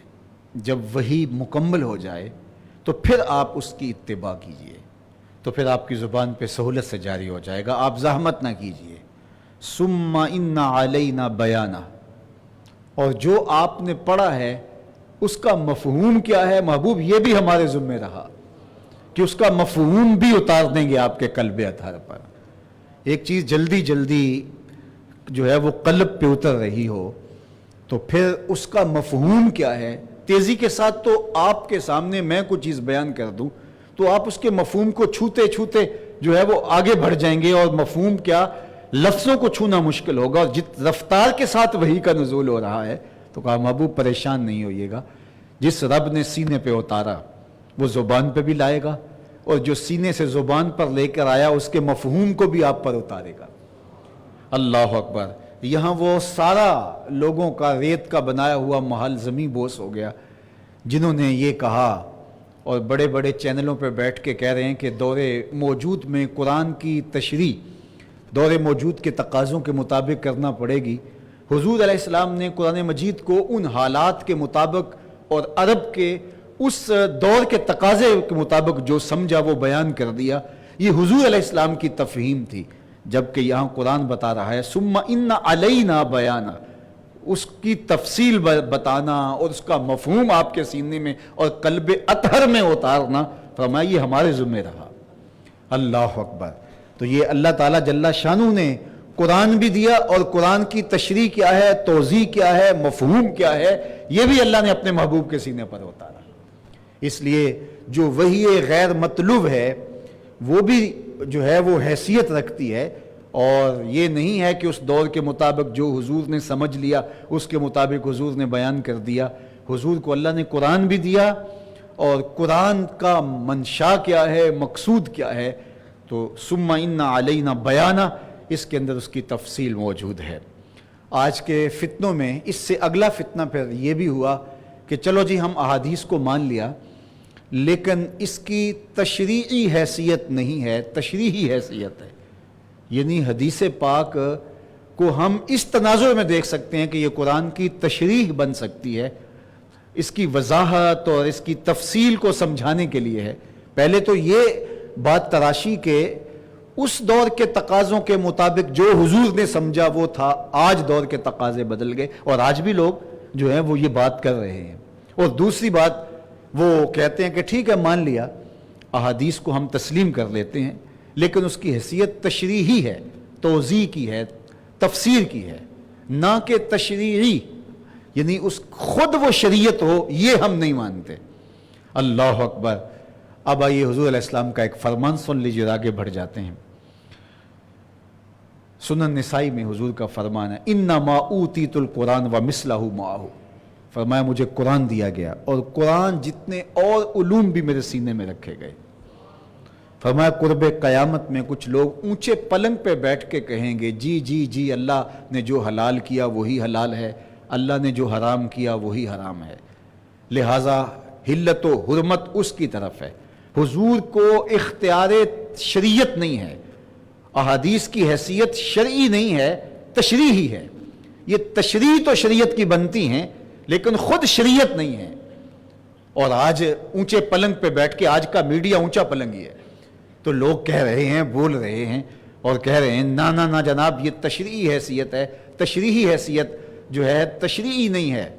جب وحی مکمل ہو جائے تو پھر آپ اس کی اتباع کیجئے، تو پھر آپ کی زبان پہ سہولت سے جاری ہو جائے گا، آپ زحمت نہ کیجئے۔ ثم ان علینا بیانہ، اور جو آپ نے پڑھا ہے اس کا مفہوم کیا ہے، محبوب یہ بھی ہمارے ذمہ رہا کہ اس کا مفہوم بھی اتار دیں گے آپ کے قلب اطہر پر۔ ایک چیز جلدی جلدی جو ہے وہ قلب پہ اتر رہی ہو تو پھر اس کا مفہوم کیا ہے، تیزی کے ساتھ تو آپ کے سامنے میں کوئی چیز بیان کر دوں تو آپ اس کے مفہوم کو چھوتے چھوتے جو ہے وہ آگے بڑھ جائیں گے، اور مفہوم کیا، لفظوں کو چھونا مشکل ہوگا۔ اور جس رفتار کے ساتھ وحی کا نزول ہو رہا ہے، تو کہا محبوب پریشان نہیں ہوئیے گا، جس رب نے سینے پہ اتارا وہ زبان پہ بھی لائے گا، اور جو سینے سے زبان پر لے کر آیا اس کے مفہوم کو بھی آپ پر اتارے گا۔ اللہ اکبر۔ یہاں وہ سارا لوگوں کا ریت کا بنایا ہوا محل زمیں بوس ہو گیا جنہوں نے یہ کہا، اور بڑے بڑے چینلوں پہ بیٹھ کے کہہ رہے ہیں کہ دور موجود میں قرآن کی تشریح دور موجود کے تقاضوں کے مطابق کرنا پڑے گی۔ حضور علیہ السلام نے قرآن مجید کو ان حالات کے مطابق اور عرب کے اس دور کے تقاضے کے مطابق جو سمجھا وہ بیان کر دیا، یہ حضور علیہ السلام کی تفہیم تھی۔ جبکہ یہاں قرآن بتا رہا ہے ثم ان علینا بیانہ، اس کی تفصیل بتانا اور اس کا مفہوم آپ کے سینے میں اور قلب اطہر میں اتارنا فرمایا یہ ہمارے ذمہ رہا۔ اللہ اکبر۔ تو یہ اللہ تعالیٰ جل شانہ نے قرآن بھی دیا، اور قرآن کی تشریح کیا ہے، توضیح کیا ہے، مفہوم کیا ہے، یہ بھی اللہ نے اپنے محبوب کے سینے پر اتارا۔ اس لیے جو وحی غیر مطلوب ہے وہ بھی جو ہے وہ حیثیت رکھتی ہے، اور یہ نہیں ہے کہ اس دور کے مطابق جو حضور نے سمجھ لیا اس کے مطابق حضور نے بیان کر دیا۔ حضور کو اللہ نے قرآن بھی دیا، اور قرآن کا منشا کیا ہے، مقصود کیا ہے، تو ثم ان علینا بیانہ، اس کے اندر اس کی تفصیل موجود ہے۔ آج کے فتنوں میں اس سے اگلا فتنہ پھر یہ بھی ہوا کہ چلو جی ہم احادیث کو مان لیا، لیکن اس کی تشریعی حیثیت نہیں ہے، تشریحی حیثیت ہے۔ یعنی حدیث پاک کو ہم اس تناظر میں دیکھ سکتے ہیں کہ یہ قرآن کی تشریح بن سکتی ہے، اس کی وضاحت اور اس کی تفصیل کو سمجھانے کے لیے ہے۔ پہلے تو یہ بات تراشی کہ اس دور کے تقاضوں کے مطابق جو حضور نے سمجھا وہ تھا، آج دور کے تقاضے بدل گئے، اور آج بھی لوگ جو ہیں وہ یہ بات کر رہے ہیں۔ اور دوسری بات وہ کہتے ہیں کہ ٹھیک ہے مان لیا، احادیث کو ہم تسلیم کر لیتے ہیں، لیکن اس کی حیثیت تشریحی ہے، توضیح کی ہے، تفسیر کی ہے، نہ کہ تشریعی، یعنی اس خود وہ شریعت ہو، یہ ہم نہیں مانتے۔ اللہ اکبر۔ اب آئیے حضور علیہ السلام کا ایک فرمان سن لیجیے، آگے بڑھ جاتے ہیں۔ سنن نسائی میں حضور کا فرمان ہے، انما اوتیت القرآن ومثلہ معہ، فرمایا مجھے قرآن دیا گیا اور قرآن جتنے اور علوم بھی میرے سینے میں رکھے گئے۔ فرمایا قرب قیامت میں کچھ لوگ اونچے پلنگ پہ بیٹھ کے کہیں گے جی جی جی اللہ نے جو حلال کیا وہی حلال ہے، اللہ نے جو حرام کیا وہی حرام ہے، لہٰذا حلت و حرمت اس کی طرف ہے۔ حضور کو اختیار شریعت نہیں ہے، احادیث کی حیثیت شرعی نہیں ہے، تشریحی ہے۔ یہ تشریح تو شریعت کی بنتی ہیں لیکن خود شریعت نہیں ہے۔ اور آج اونچے پلنگ پہ بیٹھ کے، آج کا میڈیا اونچا پلنگ ہی ہے، تو لوگ کہہ رہے ہیں، بول رہے ہیں اور کہہ رہے ہیں نا نا نا جناب یہ تشریعی حیثیت ہے، تشریحی حیثیت جو ہے تشریعی نہیں ہے۔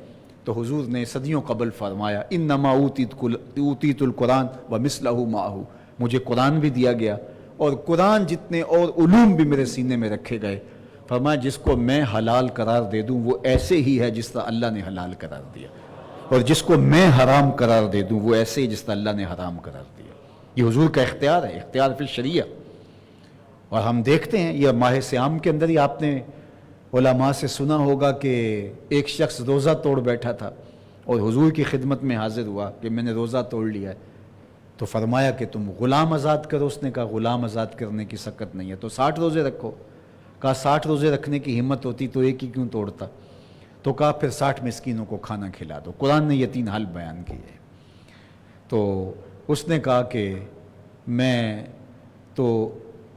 تو حضور نے صدیوں قبل فرمایا انما اوتیت القرآن ومثلہ معہ، مجھے قرآن بھی دیا گیا اور قرآن جتنے اور علوم بھی میرے سینے میں رکھے گئے۔ فرمایا جس کو میں حلال قرار دے دوں وہ ایسے ہی ہے جس طرح اللہ نے حلال قرار دیا، اور جس کو میں حرام قرار دے دوں وہ ایسے ہی جس طرح اللہ نے حرام قرار دیا۔ یہ حضور کا اختیار ہے، اختیار فی الشریعہ۔ اور ہم دیکھتے ہیں یہ ماہ صیام کے اندر ہی آپ نے علماء سے سنا ہوگا کہ ایک شخص روزہ توڑ بیٹھا تھا اور حضور کی خدمت میں حاضر ہوا کہ میں نے روزہ توڑ لیا ہے، تو فرمایا کہ تم غلام آزاد کرو۔ اس نے کہا غلام آزاد کرنے کی سکت نہیں ہے، تو 60 روزے رکھو۔ کہا 60 روزے رکھنے کی ہمت ہوتی تو ایک ہی کیوں توڑتا؟ تو کہا پھر 60 مسکینوں کو کھانا کھلا دو۔ قرآن نے یہ 3 حل بیان کیے۔ تو اس نے کہا کہ میں تو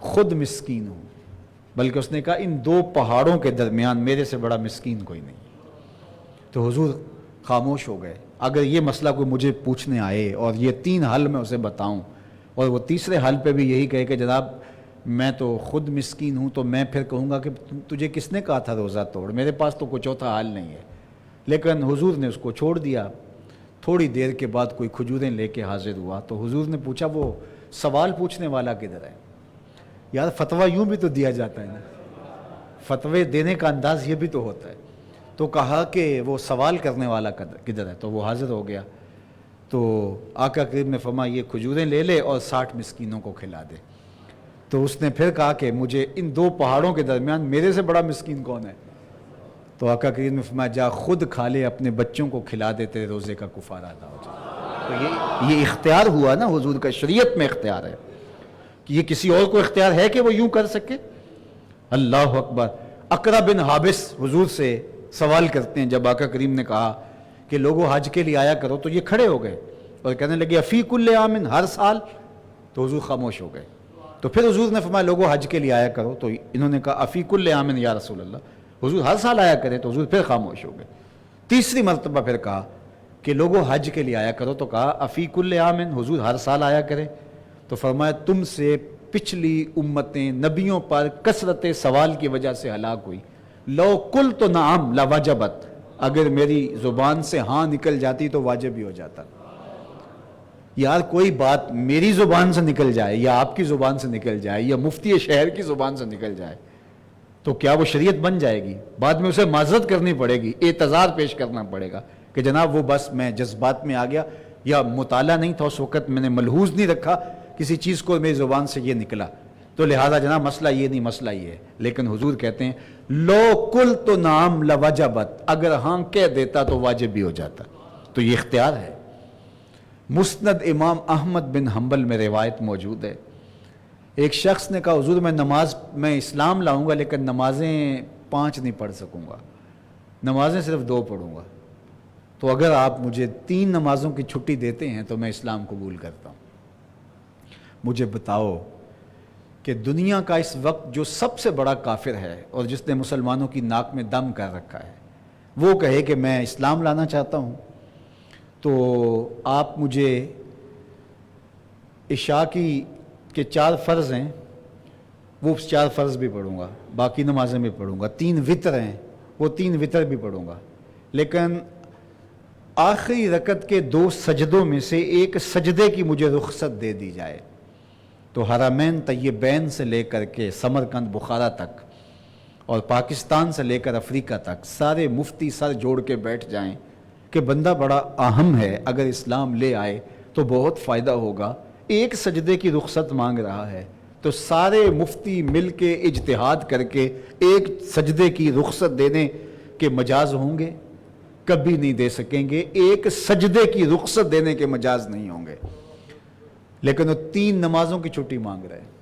خود مسکین ہوں، بلکہ اس نے کہا ان 2 پہاڑوں کے درمیان میرے سے بڑا مسکین کوئی نہیں۔ تو حضور خاموش ہو گئے۔ اگر یہ مسئلہ کوئی مجھے پوچھنے آئے اور یہ 3 حل میں اسے بتاؤں اور وہ تیسرے حل پہ بھی یہی کہے کہ جناب میں تو خود مسکین ہوں، تو میں پھر کہوں گا کہ تجھے کس نے کہا تھا روزہ توڑ، میرے پاس تو کوئی چوتھا حل نہیں ہے۔ لیکن حضور نے اس کو چھوڑ دیا۔ تھوڑی دیر کے بعد کوئی کھجوریں لے کے حاضر ہوا، تو حضور نے پوچھا وہ سوال پوچھنے والا کدھر ہے؟ یار فتویٰ یوں بھی تو دیا جاتا ہے نا، فتوے دینے کا انداز یہ بھی تو ہوتا ہے۔ تو کہا کہ وہ سوال کرنے والا کدھر ہے؟ تو وہ حاضر ہو گیا۔ تو آقا کریم نے فرمایا یہ کھجوریں لے لے اور 60 مسکینوں کو کھلا دے۔ تو اس نے پھر کہا کہ مجھے ان 2 پہاڑوں کے درمیان میرے سے بڑا مسکین کون ہے؟ تو آقا کریم نے فرمایا جا خود کھا لے، اپنے بچوں کو کھلا دے، تیرے روزے کا کفارہ ادا ہو جائے۔ تو یہ اختیار ہوا نا حضور کا، شریعت میں اختیار ہے کہ یہ کسی اور کو اختیار ہے کہ وہ یوں کر سکے؟ اللہ اکبر۔ اقرا بن حابس حضور سے سوال کرتے ہیں جب آقا کریم نے کہا کہ لوگوں حج کے لیے آیا کرو، تو یہ کھڑے ہو گئے اور کہنے لگے افی کل عام، ہر سال؟ تو حضور خاموش ہو گئے۔ تو پھر حضور نے فرمایا لوگوں حج کے لیے آیا کرو، تو انہوں نے کہا افی کل عام یا رسول اللہ، حضور ہر سال آیا کرے؟ تو حضور پھر خاموش ہو گئے۔ تیسری مرتبہ پھر کہا کہ لوگوں حج کے لیے آیا کرو، تو کہا افی کل عام، حضور ہر سال آیا کرے؟ تو فرمایا تم سے پچھلی امتیں نبیوں پر کثرت سوال کی وجہ سے ہلاک ہوئی، لو قلت نعم لوجبت، اگر میری زبان سے ہاں نکل جاتی تو واجب ہی ہو جاتا۔ یار کوئی بات میری زبان سے نکل جائے یا آپ کی زبان سے نکل جائے یا مفتی شہر کی زبان سے نکل جائے تو کیا وہ شریعت بن جائے گی؟ بعد میں اسے معذرت کرنی پڑے گی، اعتذار پیش کرنا پڑے گا کہ جناب وہ بس میں جذبات میں آ گیا، یا مطالعہ نہیں تھا اس وقت، میں نے ملحوظ نہیں رکھا کسی چیز کو، میری زبان سے یہ نکلا، تو لہذا جناب مسئلہ یہ نہیں، مسئلہ یہ ہے۔ لیکن حضور کہتے ہیں لو کل تو نام لوجبت، اگر ہاں کہہ دیتا تو واجب بھی ہو جاتا، تو یہ اختیار ہے۔ مسند امام احمد بن حنبل میں روایت موجود ہے، ایک شخص نے کہا حضور میں اسلام لاؤں گا لیکن نمازیں 5 نہیں پڑھ سکوں گا، نمازیں صرف 2 پڑھوں گا، تو اگر آپ مجھے 3 نمازوں کی چھٹی دیتے ہیں تو میں اسلام قبول کرتا ہوں۔ مجھے بتاؤ کہ دنیا کا اس وقت جو سب سے بڑا کافر ہے اور جس نے مسلمانوں کی ناک میں دم کر رکھا ہے، وہ کہے کہ میں اسلام لانا چاہتا ہوں، تو آپ مجھے عشاء کے 4 فرض ہیں، وہ 4 فرض بھی پڑھوں گا، باقی نمازیں بھی پڑھوں گا، 3 وتر ہیں، وہ 3 وتر بھی پڑھوں گا، لیکن آخری رکعت کے 2 سجدوں میں سے ایک سجدے کی مجھے رخصت دے دی جائے، تو حرمین طیبین سے لے کر کے سمرقند بخارا تک اور پاکستان سے لے کر افریقہ تک سارے مفتی سر جوڑ کے بیٹھ جائیں کہ بندہ بڑا اہم ہے، اگر اسلام لے آئے تو بہت فائدہ ہوگا، ایک سجدے کی رخصت مانگ رہا ہے، تو سارے مفتی مل کے اجتہاد کر کے ایک سجدے کی رخصت دینے کے مجاز ہوں گے؟ کبھی نہیں دے سکیں گے، ایک سجدے کی رخصت دینے کے مجاز نہیں ہوں گے، لیکن وہ 3 نمازوں کی چھٹی مانگ رہے ہیں۔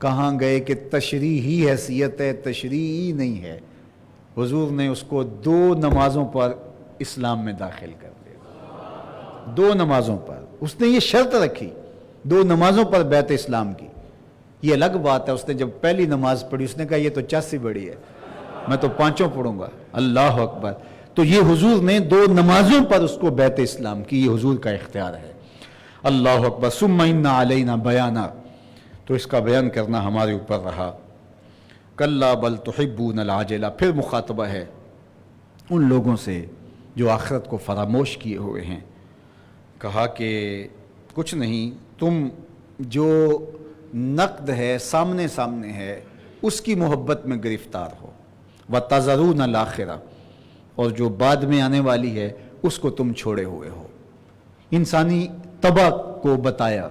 کہاں گئے کہ تشریحی حیثیت ہے، تشریعی نہیں ہے، حضور نے اس کو 2 نمازوں پر اسلام میں داخل کر دیا، 2 نمازوں پر، اس نے یہ شرط رکھی 2 نمازوں پر بیعت اسلام کی۔ یہ الگ بات ہے، اس نے جب پہلی نماز پڑھی اس نے کہا یہ تو 80 بڑی ہے، میں تو 5 پڑھوں گا، اللہ اکبر، تو یہ حضور نے 2 نمازوں پر اس کو بیعت اسلام کی، یہ حضور کا اختیار ہے، اللہ اکبر۔ ثم ان علینا بیانا، تو اس کا بیان کرنا ہمارے اوپر رہا۔ کلا بل تحبون العاجلہ، پھر مخاطبہ ہے ان لوگوں سے جو آخرت کو فراموش کیے ہوئے ہیں، کہا کہ کچھ نہیں، تم جو نقد ہے سامنے سامنے ہے اس کی محبت میں گرفتار ہو، وَتَذَرُونَ الْآخِرَةَ، اور جو بعد میں آنے والی ہے اس کو تم چھوڑے ہوئے ہو۔ انسانی طبع کو بتایا،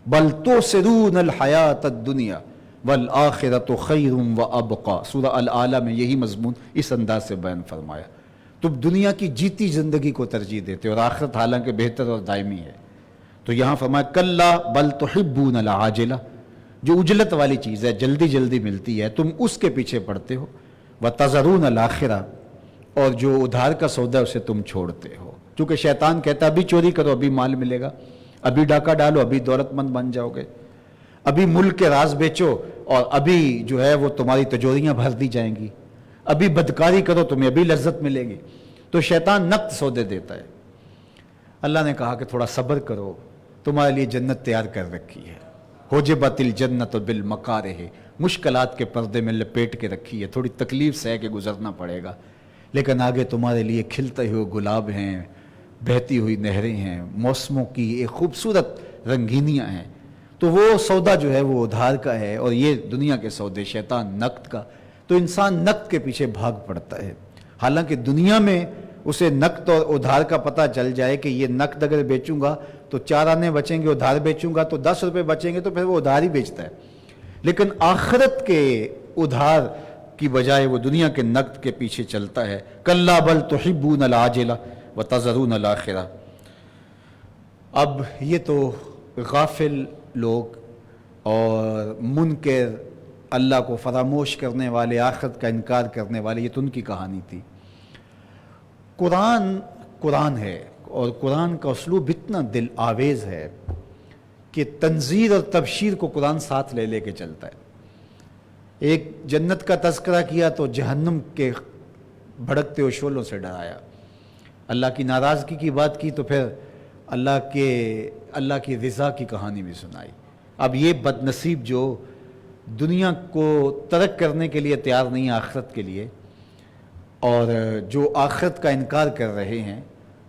بل تؤثرون الحیات الدنیا والآخرۃ خیر وابقیٰ، سورہ الاعلیٰ میں یہی مضمون اس انداز سے بیان فرمایا، تم دنیا کی جیتی زندگی کو ترجیح دیتے اور آخرت حالانکہ بہتر اور دائمی ہے۔ تو یہاں فرمایا کلا بل تحبون العاجلہ، جو اجلت والی چیز ہے، جلدی جلدی ملتی ہے، تم اس کے پیچھے پڑتے ہو، وتذرون الآخرہ، اور جو ادھار کا سودا ہے اسے تم چھوڑتے ہو، چونکہ شیطان کہتا ہے ابھی چوری کرو ابھی مال ملے گا، ابھی ڈاکہ ڈالو ابھی دولت مند بن جاؤ گے، ابھی ملک کے راز بیچو اور ابھی جو ہے وہ تمہاری تجوریاں بھر دی جائیں گی، ابھی بدکاری کرو تمہیں ابھی لذت ملے گی، تو شیطان نقد سودے دیتا ہے۔ اللہ نے کہا کہ تھوڑا صبر کرو، تمہارے لیے جنت تیار کر رکھی ہے، حجبت الجنت بالمکارہ، مشکلات کے پردے میں لپیٹ کے رکھی ہے، تھوڑی تکلیف سے ہے کہ گزرنا پڑے گا، لیکن آگے تمہارے لیے کھلتے ہوئے گلاب ہیں، بہتی ہوئی نہریں ہیں، موسموں کی ایک خوبصورت رنگینیاں ہیں، تو وہ سودا جو ہے وہ ادھار کا ہے، اور یہ دنیا کے سودے شیطان نقد کا، تو انسان نقد کے پیچھے بھاگ پڑتا ہے، حالانکہ دنیا میں اسے نقد اور ادھار کا پتہ چل جائے کہ یہ نقد اگر بیچوں گا تو 4 آنے بچیں گے، ادھار بیچوں گا تو 10 روپے بچیں گے، تو پھر وہ ادھار ہی بیچتا ہے، لیکن آخرت کے ادھار کی بجائے وہ دنیا کے نقد کے پیچھے چلتا ہے۔ کلا بل تحبون العاجلہ وتذرون الآخرہ۔ اب یہ تو غافل لوگ اور منکر، اللہ کو فراموش کرنے والے، آخرت کا انکار کرنے والے، یہ تو ان کی کہانی تھی۔ قرآن ہے، اور قرآن کا اسلوب اتنا دل آویز ہے کہ تنذیر اور تبشیر کو قرآن ساتھ لے لے کے چلتا ہے۔ ایک جنت کا تذکرہ کیا تو جہنم کے بھڑکتے ہوئے شعلوں سے ڈرایا، اللہ کی ناراضگی کی بات کی تو پھر اللہ کی رضا کی کہانی بھی سنائی۔ اب یہ بد نصیب جو دنیا کو ترک کرنے کے لیے تیار نہیں آخرت کے لیے، اور جو آخرت کا انکار کر رہے ہیں،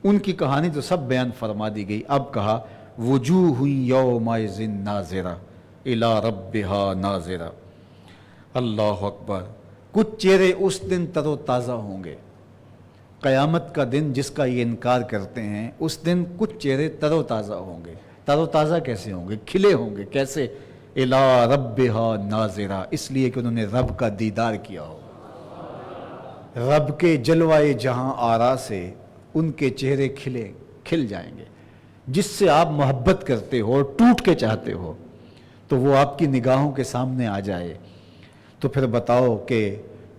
ان کی کہانی تو سب بیان فرما دی گئی. اب کہا وجوہ یومئذ ناظرہ الی ربہا ناظرہ. اللہ اکبر. کچھ چہرے اس دن تر و تازہ ہوں گے. قیامت کا دن جس کا یہ انکار کرتے ہیں، اس دن کچھ چہرے تر و تازہ ہوں گے. تر و تازہ کیسے ہوں گے؟ کھلے ہوں گے. کیسے؟ الی ربہا ناظرہ، اس لیے کہ انہوں نے رب کا دیدار کیا ہو. رب کے جلوائے جہاں آرا سے ان کے چہرے کھل جائیں گے. جس سے آپ محبت کرتے ہو اور ٹوٹ کے چاہتے ہو تو وہ آپ کی نگاہوں کے سامنے آ جائے تو پھر بتاؤ کہ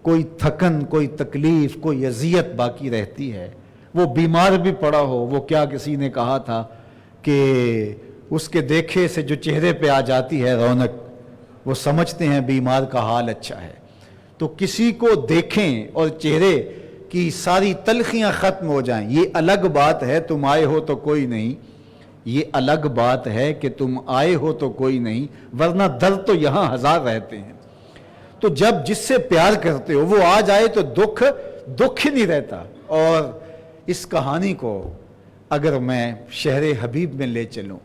کوئی تھکن، کوئی تکلیف، کوئی اذیت باقی رہتی ہے؟ وہ بیمار بھی پڑا ہو، وہ کیا کسی نے کہا تھا کہ اس کے دیکھے سے جو چہرے پہ آ جاتی ہے رونق، وہ سمجھتے ہیں بیمار کا حال اچھا ہے. تو کسی کو دیکھیں اور چہرے کی ساری تلخیاں ختم ہو جائیں، یہ الگ بات ہے. تم آئے ہو تو کوئی نہیں، یہ الگ بات ہے کہ تم آئے ہو تو کوئی نہیں، ورنہ درد تو یہاں ہزار رہتے ہیں. تو جب جس سے پیار کرتے ہو وہ آ جائے تو دکھ ہی نہیں رہتا. اور اس کہانی کو اگر میں شہر حبیب میں لے چلوں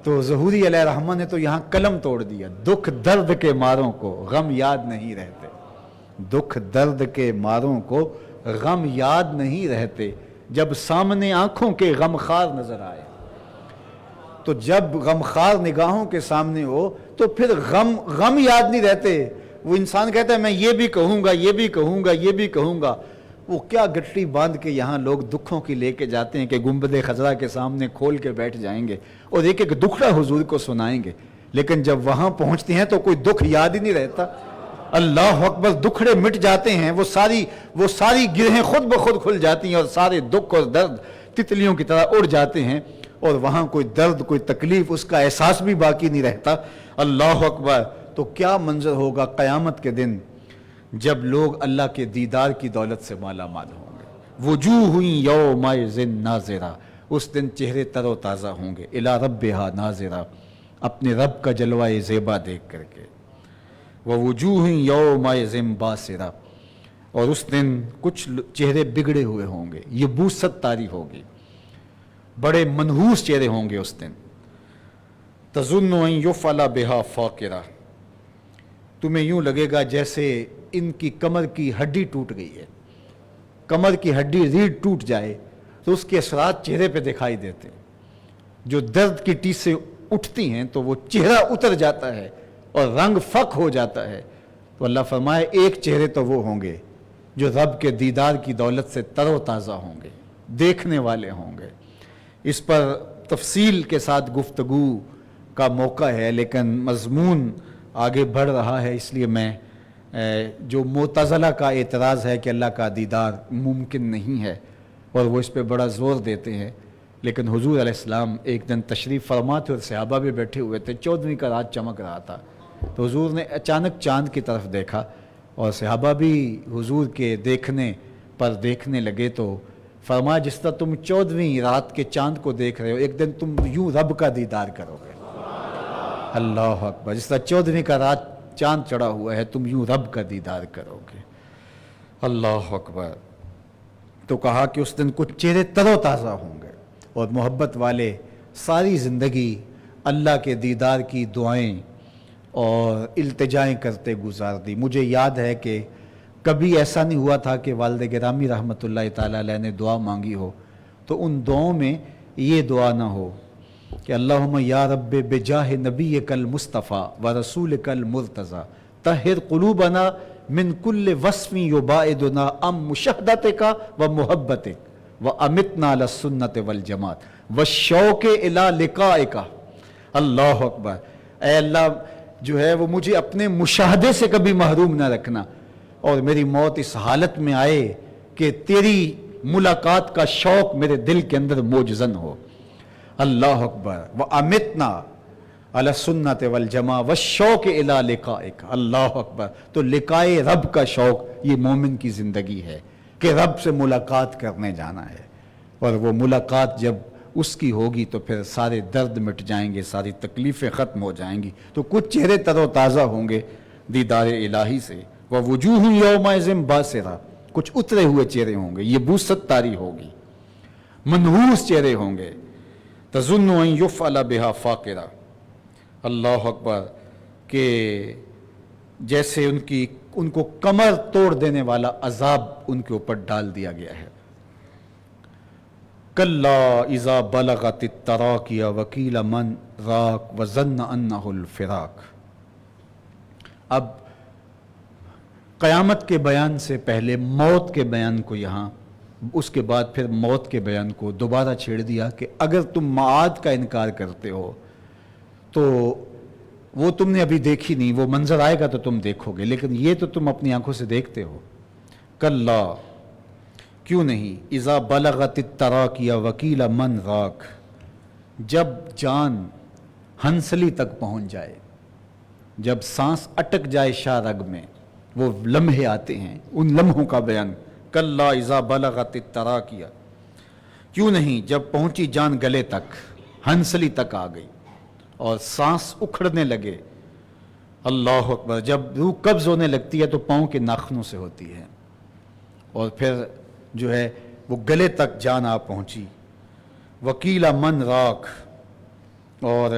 تو ظہوری علیہ الرحمہ نے تو یہاں قلم توڑ دیا. دکھ درد کے ماروں کو غم یاد نہیں رہتے. دکھ درد کے ماروں کو غم یاد نہیں رہتے. جب سامنے آنکھوں کے غمخوار نظر آئے، تو جب غمخوار نگاہوں کے سامنے ہو تو پھر غم یاد نہیں رہتے. وہ انسان کہتا ہے میں یہ بھی کہوں گا، یہ بھی کہوں گا، یہ بھی کہوں گا. وہ کیا گٹری باندھ کے یہاں لوگ دکھوں کی لے کے جاتے ہیں کہ گنبد خضرا کے سامنے کھول کے بیٹھ جائیں گے اور ایک ایک دکھڑا حضور کو سنائیں گے. لیکن جب وہاں پہنچتے ہیں تو کوئی دکھ یاد ہی نہیں رہتا. اللہ اکبر. دکھڑے مٹ جاتے ہیں، وہ ساری گرہیں خود بخود کھل جاتی ہیں اور سارے دکھ اور درد تتلیوں کی طرح اڑ جاتے ہیں اور وہاں کوئی درد، کوئی تکلیف، اس کا احساس بھی باقی نہیں رہتا. اللہ اکبر. تو کیا منظر ہوگا قیامت کے دن جب لوگ اللہ کے دیدار کی دولت سے مالا مال ہوں گے. وجوہ یومئذ ناظرہ. اس دن چہرے تر و تازہ ہوں گے. الی ربہا ناظرہ، اپنے رب کا جلوہ زیبا دیکھ کر کے. ووجوہ یومئذ باسرہ. اور اس دن کچھ چہرے بگڑے ہوئے ہوں گے. یہ بوست طاری ہوگی. بڑے منحوس چہرے ہوں گے اس دن. تظن ان یفعل بہا فاقرہ. تمہیں یوں لگے گا جیسے ان کی کمر کی ہڈی ٹوٹ گئی ہے. کمر کی ہڈی ریڑھ ٹوٹ جائے تو اس کے اثرات چہرے پہ دکھائی دیتے ہیں. جو درد کی ٹیسیں اٹھتی ہیں تو وہ چہرہ اتر جاتا ہے اور رنگ فق ہو جاتا ہے. تو اللہ فرمائے ایک چہرے تو وہ ہوں گے جو رب کے دیدار کی دولت سے تر و تازہ ہوں گے، دیکھنے والے ہوں گے. اس پر تفصیل کے ساتھ گفتگو کا موقع ہے، لیکن مضمون آگے بڑھ رہا ہے، اس لیے میں جو معتزلہ کا اعتراض ہے کہ اللہ کا دیدار ممکن نہیں ہے اور وہ اس پہ بڑا زور دیتے ہیں، لیکن حضور علیہ السلام ایک دن تشریف فرما تھے اور صحابہ بھی بیٹھے ہوئے تھے. 14ویں کا رات چمک رہا تھا تو حضور نے اچانک چاند کی طرف دیکھا اور صحابہ بھی حضور کے دیکھنے پر دیکھنے لگے. تو فرمایا جس طرح تم 14ویں رات کے چاند کو دیکھ رہے ہو، ایک دن تم یوں رب کا دیدار کرو گے. اللہ اکبر. جس طرح 14ویں کا رات چاند چڑھا ہوا ہے، تم یوں رب کا دیدار کرو گے. اللہ اکبر. تو کہا کہ اس دن کچھ چہرے تر و تازہ ہوں گے اور محبت والے ساری زندگی اللہ کے دیدار کی دعائیں اور التجائیں کرتے گزار دی. مجھے یاد ہے کہ کبھی ایسا نہیں ہوا تھا کہ والد گرامی رحمۃ اللہ تعالیٰ علیہ نے دعا مانگی ہو تو ان دعاؤں میں یہ دعا نہ ہو کہ اللہم یا رب بجاہ نبیک المصطفیٰ و رسولک المرتضی طہر قلوبنا من کل وصف یباعدنا ام مشاہدتک و محبتک و امتنا علی السنت والجماعت والشوق الی لقائک. اللہ اکبر. اے اللہ جو ہے وہ مجھے اپنے مشاہدے سے کبھی محروم نہ رکھنا اور میری موت اس حالت میں آئے کہ تیری ملاقات کا شوق میرے دل کے اندر موجزن ہو. اللہ اکبر. وَأَمِتْنَا عَلَى السُنَّةِ وَالْجَمَاعَةِ وَالشَّوْقِ إِلَىٰ لِقَائِكَ. اللہ اکبر. تو لقائے رب کا شوق یہ مومن کی زندگی ہے کہ رب سے ملاقات کرنے جانا ہے، اور وہ ملاقات جب اس کی ہوگی تو پھر سارے درد مٹ جائیں گے، ساری تکلیفیں ختم ہو جائیں گی. تو کچھ چہرے تر و تازہ ہوں گے دیدار الہی سے. وَوُجُوهٌ يَوْمَئِذٍ بَاسِرَةٌ. کچھ اترے ہوئے چہرے ہوں گے، یہ بوست طاری ہوگی. منحوس چہرے ہوں گے. تظن ان یفعل بہا فاقرہ. اللہ اکبر. کہ جیسے ان کو کمر توڑ دینے والا عذاب ان کے اوپر ڈال دیا گیا ہے. کلا اذا بلغت التراقی وقیل من راق وظن انہ الفراق. اب قیامت کے بیان سے پہلے موت کے بیان کو یہاں، اس کے بعد پھر موت کے بیان کو دوبارہ چھیڑ دیا کہ اگر تم معاد کا انکار کرتے ہو تو وہ تم نے ابھی دیکھی نہیں، وہ منظر آئے گا تو تم دیکھو گے، لیکن یہ تو تم اپنی آنکھوں سے دیکھتے ہو. کلا کیوں نہیں، اذا بلغت التراقی وقیل من راق، جب جان ہنسلی تک پہنچ جائے، جب سانس اٹک جائے شاہ رگ میں، وہ لمحے آتے ہیں، ان لمحوں کا بیان. کلا اذا بلغت التراقی، کیوں نہیں جب پہنچی جان گلے تک، ہنسلی تک آ گئی اور سانس اکھڑنے لگے. اللہ اکبر. جب روح قبض ہونے لگتی ہے تو پاؤں کے ناخنوں سے ہوتی ہے، اور پھر جو ہے وہ گلے تک جان آ پہنچی. وکیل من راق، اور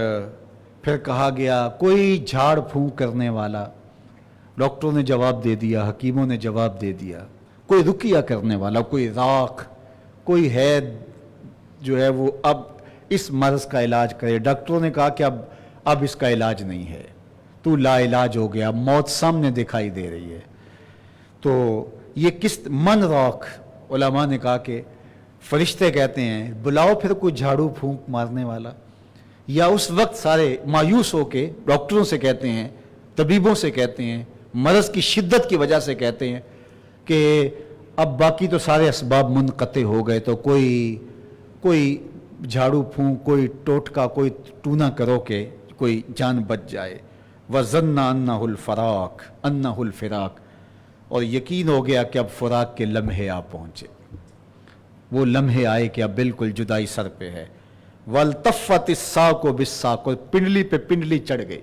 پھر کہا گیا کوئی جھاڑ پھونک کرنے والا. ڈاکٹروں نے جواب دے دیا، حکیموں نے جواب دے دیا، کوئی رقیہ کرنے والا، کوئی راق، کوئی ہے جو ہے وہ اب اس مرض کا علاج کرے. ڈاکٹروں نے کہا کہ اب اس کا علاج نہیں ہے، تو لا علاج ہو گیا، موت سامنے دکھائی دے رہی ہے. تو یہ کس من راق، علماء نے کہا کہ فرشتے کہتے ہیں بلاؤ پھر کوئی جھاڑو پھونک مارنے والا، یا اس وقت سارے مایوس ہو کے ڈاکٹروں سے کہتے ہیں، طبیبوں سے کہتے ہیں، مرض کی شدت کی وجہ سے کہتے ہیں کہ اب باقی تو سارے اسباب منقطع ہو گئے، تو کوئی جھاڑو پھونک، کوئی ٹوٹکا، کوئی ٹونا کرو کہ کوئی جان بچ جائے. وَظَنَّ أَنَّهُ الْفَرَاقُ أَنَّهُ الْفِرَاقُ، اور یقین ہو گیا کہ اب فراق کے لمحے آ پہنچے، وہ لمحے آئے کہ اب بالکل جدائی سر پہ ہے. وَالْتَفَّتِ السَّاقُ بِالسَّاقِ، اور پنڈلی پہ پنڈلی چڑھ گئی.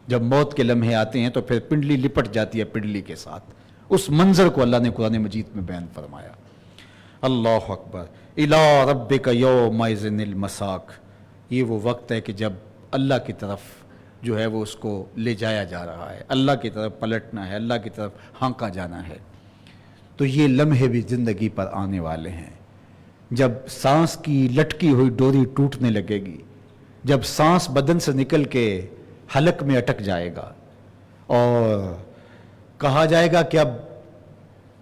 جب موت کے لمحے آتے ہیں تو پھر پنڈلی لپٹ جاتی ہے پنڈلی کے ساتھ. اس منظر کو اللہ نے قرآن مجید میں بیان فرمایا. اللہ اکبر. اِلَىٰ رَبِّكَ يَوْمَئِذٍ الْمَسَاقُ، یہ وہ وقت ہے کہ جب اللہ کی طرف جو ہے وہ اس کو لے جایا جا رہا ہے، اللہ کی طرف پلٹنا ہے، اللہ کی طرف ہانکا جانا ہے. تو یہ لمحے بھی زندگی پر آنے والے ہیں. جب سانس کی لٹکی ہوئی ڈوری ٹوٹنے لگے گی، جب سانس بدن سے نکل کے حلق میں اٹک جائے گا، اور کہا جائے گا کہ اب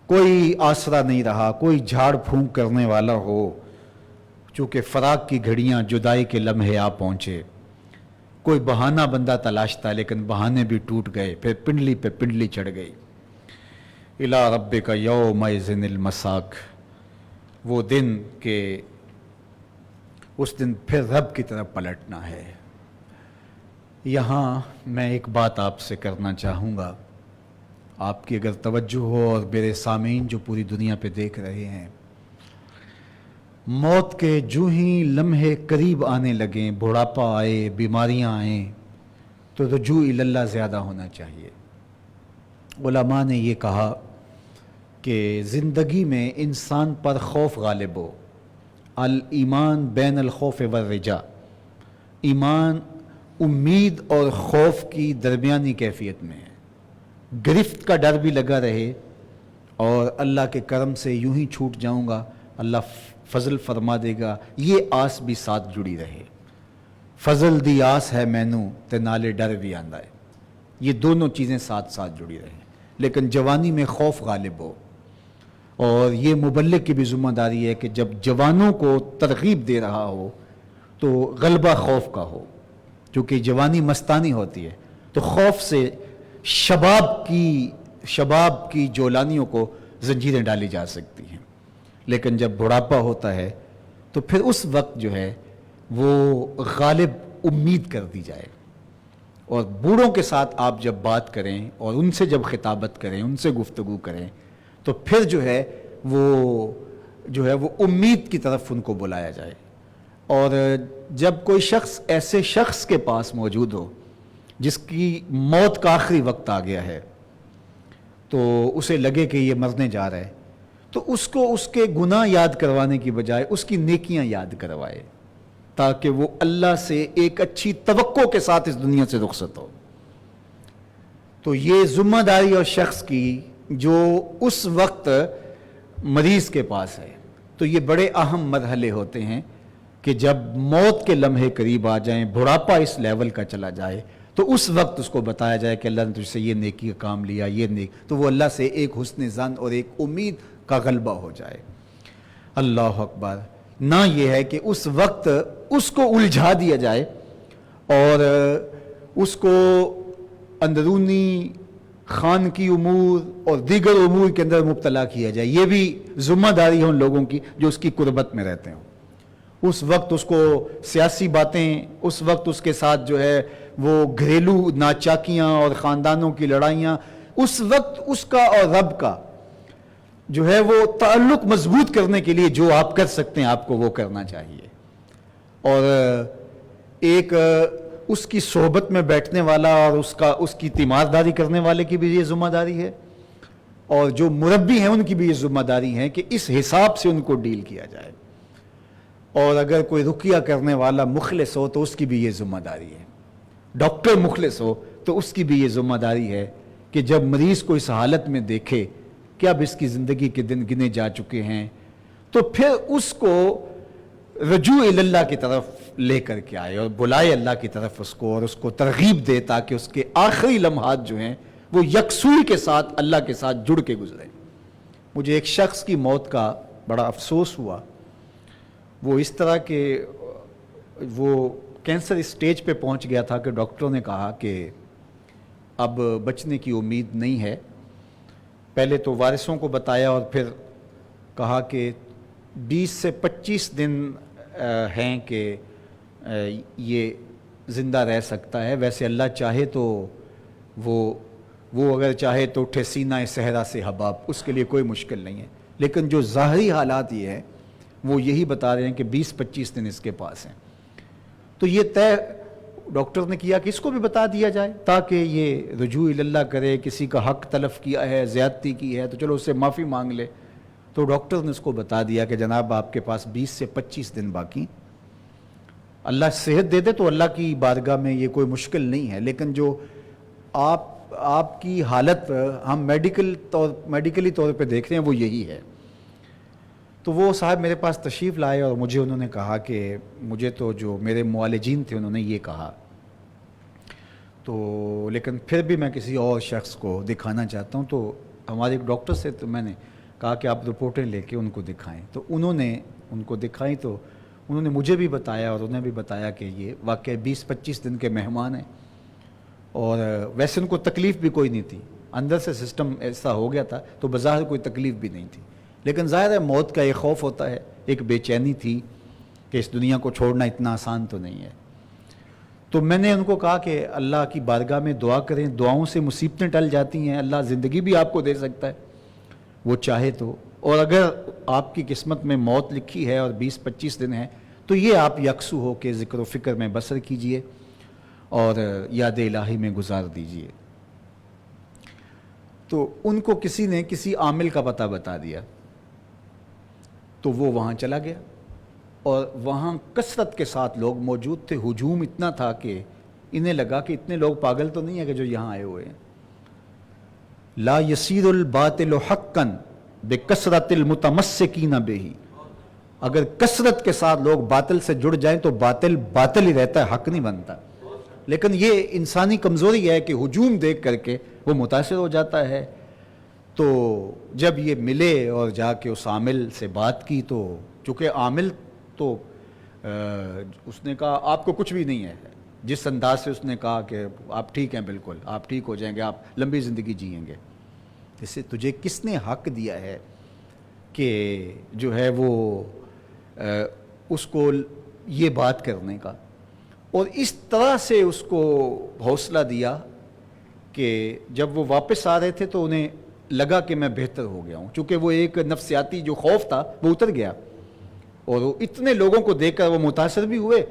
کوئی آسرا نہیں رہا، کوئی جھاڑ پھونک کرنے والا ہو، چونکہ فراق کی گھڑیاں، جدائی کے لمحے آ پہنچے. کوئی بہانہ بندہ تلاشتا، لیکن بہانے بھی ٹوٹ گئے، پھر پنڈلی پہ پنڈلی چڑھ گئی. اِلَىٰ رَبِّكَ يَوْمَئِذٍ الْمَسَاقُ، وہ دن کہ اس دن پھر رب کی طرف پلٹنا ہے. یہاں میں ایک بات آپ سے کرنا چاہوں گا، آپ کی اگر توجہ ہو، اور میرے سامعین جو پوری دنیا پہ دیکھ رہے ہیں. موت کے جو ہی لمحے قریب آنے لگیں، بڑھاپا آئے، بیماریاں آئیں، تو رجوع اللہ زیادہ ہونا چاہیے. علماء نے یہ کہا کہ زندگی میں انسان پر خوف غالب ہو. الایمان بین الخوف والرجاء، ایمان امید اور خوف کی درمیانی کیفیت میں ہے. گرفت کا ڈر بھی لگا رہے، اور اللہ کے کرم سے یوں ہی چھوٹ جاؤں گا، اللہ فضل فرما دے گا، یہ آس بھی ساتھ جڑی رہے. فضل دی آس ہے مینوں تے نالے ڈر بھی آندا ہے، یہ دونوں چیزیں ساتھ ساتھ جڑی رہیں. لیکن جوانی میں خوف غالب ہو، اور یہ مبلغ کی بھی ذمہ داری ہے کہ جب جوانوں کو ترغیب دے رہا ہو تو غلبہ خوف کا ہو، کیونکہ جوانی مستانی ہوتی ہے، تو خوف سے شباب کی جولانیوں کو زنجیریں ڈالی جا سکتی ہیں. لیکن جب بڑھاپا ہوتا ہے تو پھر اس وقت جو ہے وہ غالب امید کر دی جائے. اور بوڑھوں کے ساتھ آپ جب بات کریں اور ان سے جب خطابت کریں، ان سے گفتگو کریں، تو پھر جو ہے وہ امید کی طرف ان کو بلایا جائے. اور جب کوئی شخص ایسے شخص کے پاس موجود ہو جس کی موت کا آخری وقت آ گیا ہے، تو اسے لگے کہ یہ مرنے جا رہا ہے، تو اس کو اس کے گناہ یاد کروانے کی بجائے اس کی نیکیاں یاد کروائے، تاکہ وہ اللہ سے ایک اچھی توقع کے ساتھ اس دنیا سے رخصت ہو۔ تو یہ ذمہ داری اور شخص کی جو اس وقت مریض کے پاس ہے، تو یہ بڑے اہم مرحلے ہوتے ہیں کہ جب موت کے لمحے قریب آ جائیں، بڑھاپا اس لیول کا چلا جائے، تو اس وقت اس کو بتایا جائے کہ اللہ نے تجھ سے یہ نیکی کا کام لیا، یہ نیک، تو وہ اللہ سے ایک حسن ظن اور ایک امید کا غلبہ ہو جائے۔ اللہ اکبر۔ نہ یہ ہے کہ اس وقت اس کو الجھا دیا جائے اور اس کو اندرونی خان کی امور اور دیگر امور کے اندر مبتلا کیا جائے۔ یہ بھی ذمہ داری ہے ان لوگوں کی جو اس کی قربت میں رہتے ہوں۔ اس وقت اس کو سیاسی باتیں، اس وقت اس کے ساتھ جو ہے وہ گھریلو ناچاکیاں اور خاندانوں کی لڑائیاں، اس وقت اس کا اور رب کا جو ہے وہ تعلق مضبوط کرنے کے لیے جو آپ کر سکتے ہیں آپ کو وہ کرنا چاہیے۔ اور ایک اس کی صحبت میں بیٹھنے والا اور اس کی تیمارداری کرنے والے کی بھی یہ ذمہ داری ہے، اور جو مربی ہیں ان کی بھی یہ ذمہ داری ہے کہ اس حساب سے ان کو ڈیل کیا جائے۔ اور اگر کوئی رقیہ کرنے والا مخلص ہو تو اس کی بھی یہ ذمہ داری ہے، ڈاکٹر مخلص ہو تو اس کی بھی یہ ذمہ داری ہے کہ جب مریض کو اس حالت میں دیکھے کہ اب اس کی زندگی کے دن گنے جا چکے ہیں، تو پھر اس کو رجوع اللہ کی طرف لے کر کے آئے اور بلائے اللہ کی طرف اس کو، اور اس کو ترغیب دے تاکہ اس کے آخری لمحات جو ہیں وہ یکسوئی کے ساتھ اللہ کے ساتھ جڑ کے گزرے۔ مجھے ایک شخص کی موت کا بڑا افسوس ہوا، وہ اس طرح کہ وہ کینسر اسٹیج پہ پہنچ گیا تھا کہ ڈاکٹروں نے کہا کہ اب بچنے کی امید نہیں ہے۔ پہلے تو وارثوں کو بتایا اور پھر کہا کہ 20 سے 25 دن ہیں کہ یہ زندہ رہ سکتا ہے، ویسے اللہ چاہے تو وہ اگر چاہے تو اٹھے سینہ صحرا سے حباب، اس کے لیے کوئی مشکل نہیں ہے، لیکن جو ظاہری حالات یہ ہیں وہ یہی بتا رہے ہیں کہ 20-25 دن اس کے پاس ہیں۔ تو یہ طے ڈاکٹر نے کیا کہ اس کو بھی بتا دیا جائے تاکہ یہ رجوع اللہ کرے، کسی کا حق تلف کیا ہے، زیادتی کی ہے تو چلو اس سے معافی مانگ لے۔ تو ڈاکٹر نے اس کو بتا دیا کہ جناب آپ کے پاس 20 سے 25 دن باقی، اللہ صحت دے دے تو اللہ کی بارگاہ میں یہ کوئی مشکل نہیں ہے، لیکن جو آپ کی حالت ہم میڈیکلی طور پہ دیکھ رہے ہیں وہ یہی ہے۔ تو وہ صاحب میرے پاس تشریف لائے اور مجھے انہوں نے کہا کہ مجھے تو جو میرے معالجین تھے انہوں نے یہ کہا، تو لیکن پھر بھی میں کسی اور شخص کو دکھانا چاہتا ہوں۔ تو ہمارے ایک ڈاکٹر سے تو میں نے کہا کہ آپ رپورٹیں لے کے ان کو دکھائیں، تو انہوں نے ان کو دکھائیں تو انہوں نے مجھے بھی بتایا اور انہیں بھی بتایا کہ یہ واقعی 20-25 دن کے مہمان ہیں، اور ویسے ان کو تکلیف بھی کوئی نہیں تھی، اندر سے سسٹم ایسا ہو گیا تھا تو بظاہر کوئی تکلیف بھی نہیں تھی، لیکن ظاہر ہے موت کا ایک خوف ہوتا ہے، ایک بے چینی تھی کہ اس دنیا کو چھوڑنا اتنا آسان تو نہیں ہے۔ تو میں نے ان کو کہا کہ اللہ کی بارگاہ میں دعا کریں، دعاؤں سے مصیبتیں ٹل جاتی ہیں، اللہ زندگی بھی آپ کو دے سکتا ہے وہ چاہے تو، اور اگر آپ کی قسمت میں موت لکھی ہے اور 20-25 دن ہے تو یہ آپ یکسو ہو کے ذکر و فکر میں بسر کیجئے اور یاد الہی میں گزار دیجئے۔ تو ان کو کسی نے کسی عامل کا پتہ بتا دیا، تو وہ وہاں چلا گیا اور وہاں کثرت کے ساتھ لوگ موجود تھے، ہجوم اتنا تھا کہ انہیں لگا کہ اتنے لوگ پاگل تو نہیں ہے کہ جو یہاں آئے ہوئے ہیں۔ لا یسیر الباطل حقا بکثرت المتمسکین بہ، اگر کثرت کے ساتھ لوگ باطل سے جڑ جائیں تو باطل باطل ہی رہتا ہے، حق نہیں بنتا، لیکن یہ انسانی کمزوری ہے کہ ہجوم دیکھ کر کے وہ متاثر ہو جاتا ہے۔ تو جب یہ ملے اور جا کے اس عامل سے بات کی تو چونکہ عامل تو اس نے کہا آپ کو کچھ بھی نہیں ہے، جس انداز سے اس نے کہا کہ آپ ٹھیک ہیں، بالکل آپ ٹھیک ہو جائیں گے، آپ لمبی زندگی جئیں گے، اس سے تجھے کس نے حق دیا ہے کہ جو ہے وہ اس کو یہ بات کرنے کا، اور اس طرح سے اس کو حوصلہ دیا کہ جب وہ واپس آ رہے تھے تو انہیں لگا کہ میں بہتر ہو گیا ہوں، چونکہ وہ ایک نفسیاتی جو خوف تھا وہ اتر گیا، اور وہ اتنے لوگوں کو دیکھ کر وہ متاثر بھی ہوئے،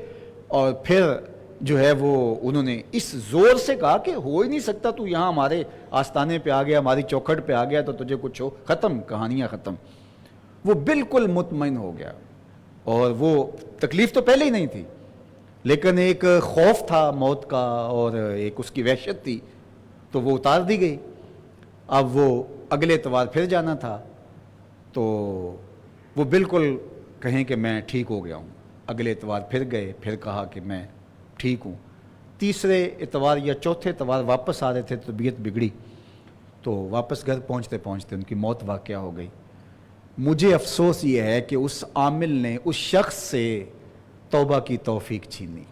اور پھر جو ہے وہ انہوں نے اس زور سے کہا کہ ہو ہی نہیں سکتا، تو یہاں ہمارے آستانے پہ آ گیا، ہماری چوکھٹ پہ آ گیا تو تجھے کچھ ہو، ختم، کہانیاں ختم۔ وہ بالکل مطمئن ہو گیا، اور وہ تکلیف تو پہلے ہی نہیں تھی، لیکن ایک خوف تھا موت کا اور ایک اس کی وحشت تھی، تو وہ اتار دی گئی۔ اب وہ اگلے اتوار پھر جانا تھا، تو وہ بالکل کہیں کہ میں ٹھیک ہو گیا ہوں۔ اگلے اتوار پھر گئے، پھر کہا کہ میں ٹھیک ہوں۔ تیسرے اتوار یا چوتھے اتوار واپس آ رہے تھے، طبیعت بگڑی، تو واپس گھر پہنچتے پہنچتے ان کی موت واقع ہو گئی۔ مجھے افسوس یہ ہے کہ اس عامل نے اس شخص سے توبہ کی توفیق چھینی۔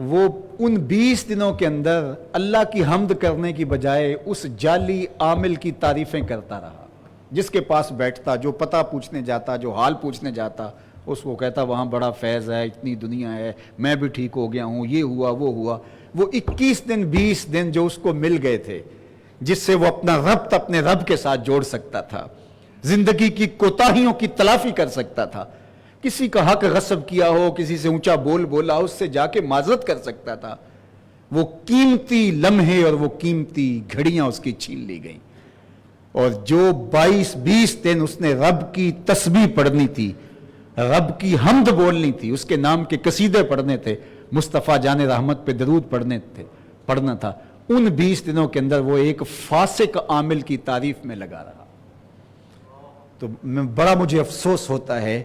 وہ ان 20 دنوں کے اندر اللہ کی حمد کرنے کی بجائے اس جعلی عامل کی تعریفیں کرتا رہا، جس کے پاس بیٹھتا، جو پتہ پوچھنے جاتا، جو حال پوچھنے جاتا، اس کو کہتا وہاں بڑا فیض ہے، اتنی دنیا ہے، میں بھی ٹھیک ہو گیا ہوں، یہ ہوا وہ ہوا۔ وہ 21 دن 20 دن جو اس کو مل گئے تھے، جس سے وہ اپنا ربط اپنے رب کے ساتھ جوڑ سکتا تھا، زندگی کی کوتاہیوں کی تلافی کر سکتا تھا، کسی کا حق غصب کیا ہو، کسی سے اونچا بول بولا، اس سے جا کے معذرت کر سکتا تھا، وہ قیمتی لمحے اور وہ قیمتی گھڑیاں اس کی چھین لی گئیں۔ اور جو 22-20 دن اس نے رب کی تسبیح پڑھنی تھی، رب کی حمد بولنی تھی، اس کے نام کے قصیدے پڑھنے تھے، مصطفیٰ جان رحمت پہ درود پڑھنا تھا، ان 20 دنوں کے اندر وہ ایک فاسق عامل کی تعریف میں لگا رہا۔ تو بڑا مجھے افسوس ہوتا ہے۔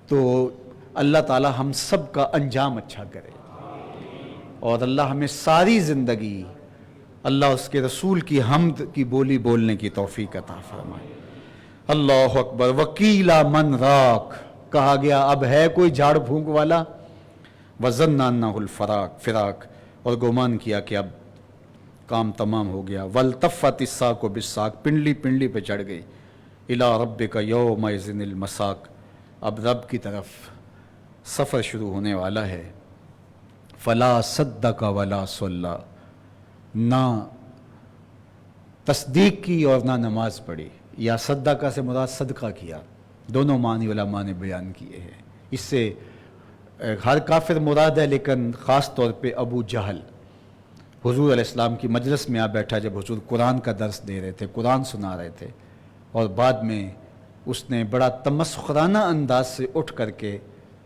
تو اللہ تعالی ہم سب کا انجام اچھا کرے، اور اللہ ہمیں ساری زندگی اللہ اس کے رسول کی حمد کی بولی بولنے کی توفیق عطا فرمائے۔ اللہ اکبر۔ وکیلا من راک، کہا گیا اب ہے کوئی جھاڑ پھونک والا، وظنّا انہ الفراق، اور گمان کیا کہ اب کام تمام ہو گیا۔ والتفت الساق بالساق، پنڈلی پنڈلی پہ چڑھ گئی۔ الی ربک یومئذ المساق، اب رب کی طرف سفر شروع ہونے والا ہے۔ فلا صدق ولا صلی، نہ تصدیق کی اور نہ نماز پڑھی، یا صدقہ سے مراد صدقہ کیا، دونوں معنی علماء نے بیان کیے ہیں۔ اس سے ہر کافر مراد ہے، لیکن خاص طور پہ ابو جہل حضور علیہ السلام کی مجلس میں آ بیٹھا جب حضور قرآن کا درس دے رہے تھے، قرآن سنا رہے تھے، اور بعد میں اس نے بڑا تمسخرانہ انداز سے اٹھ کر کے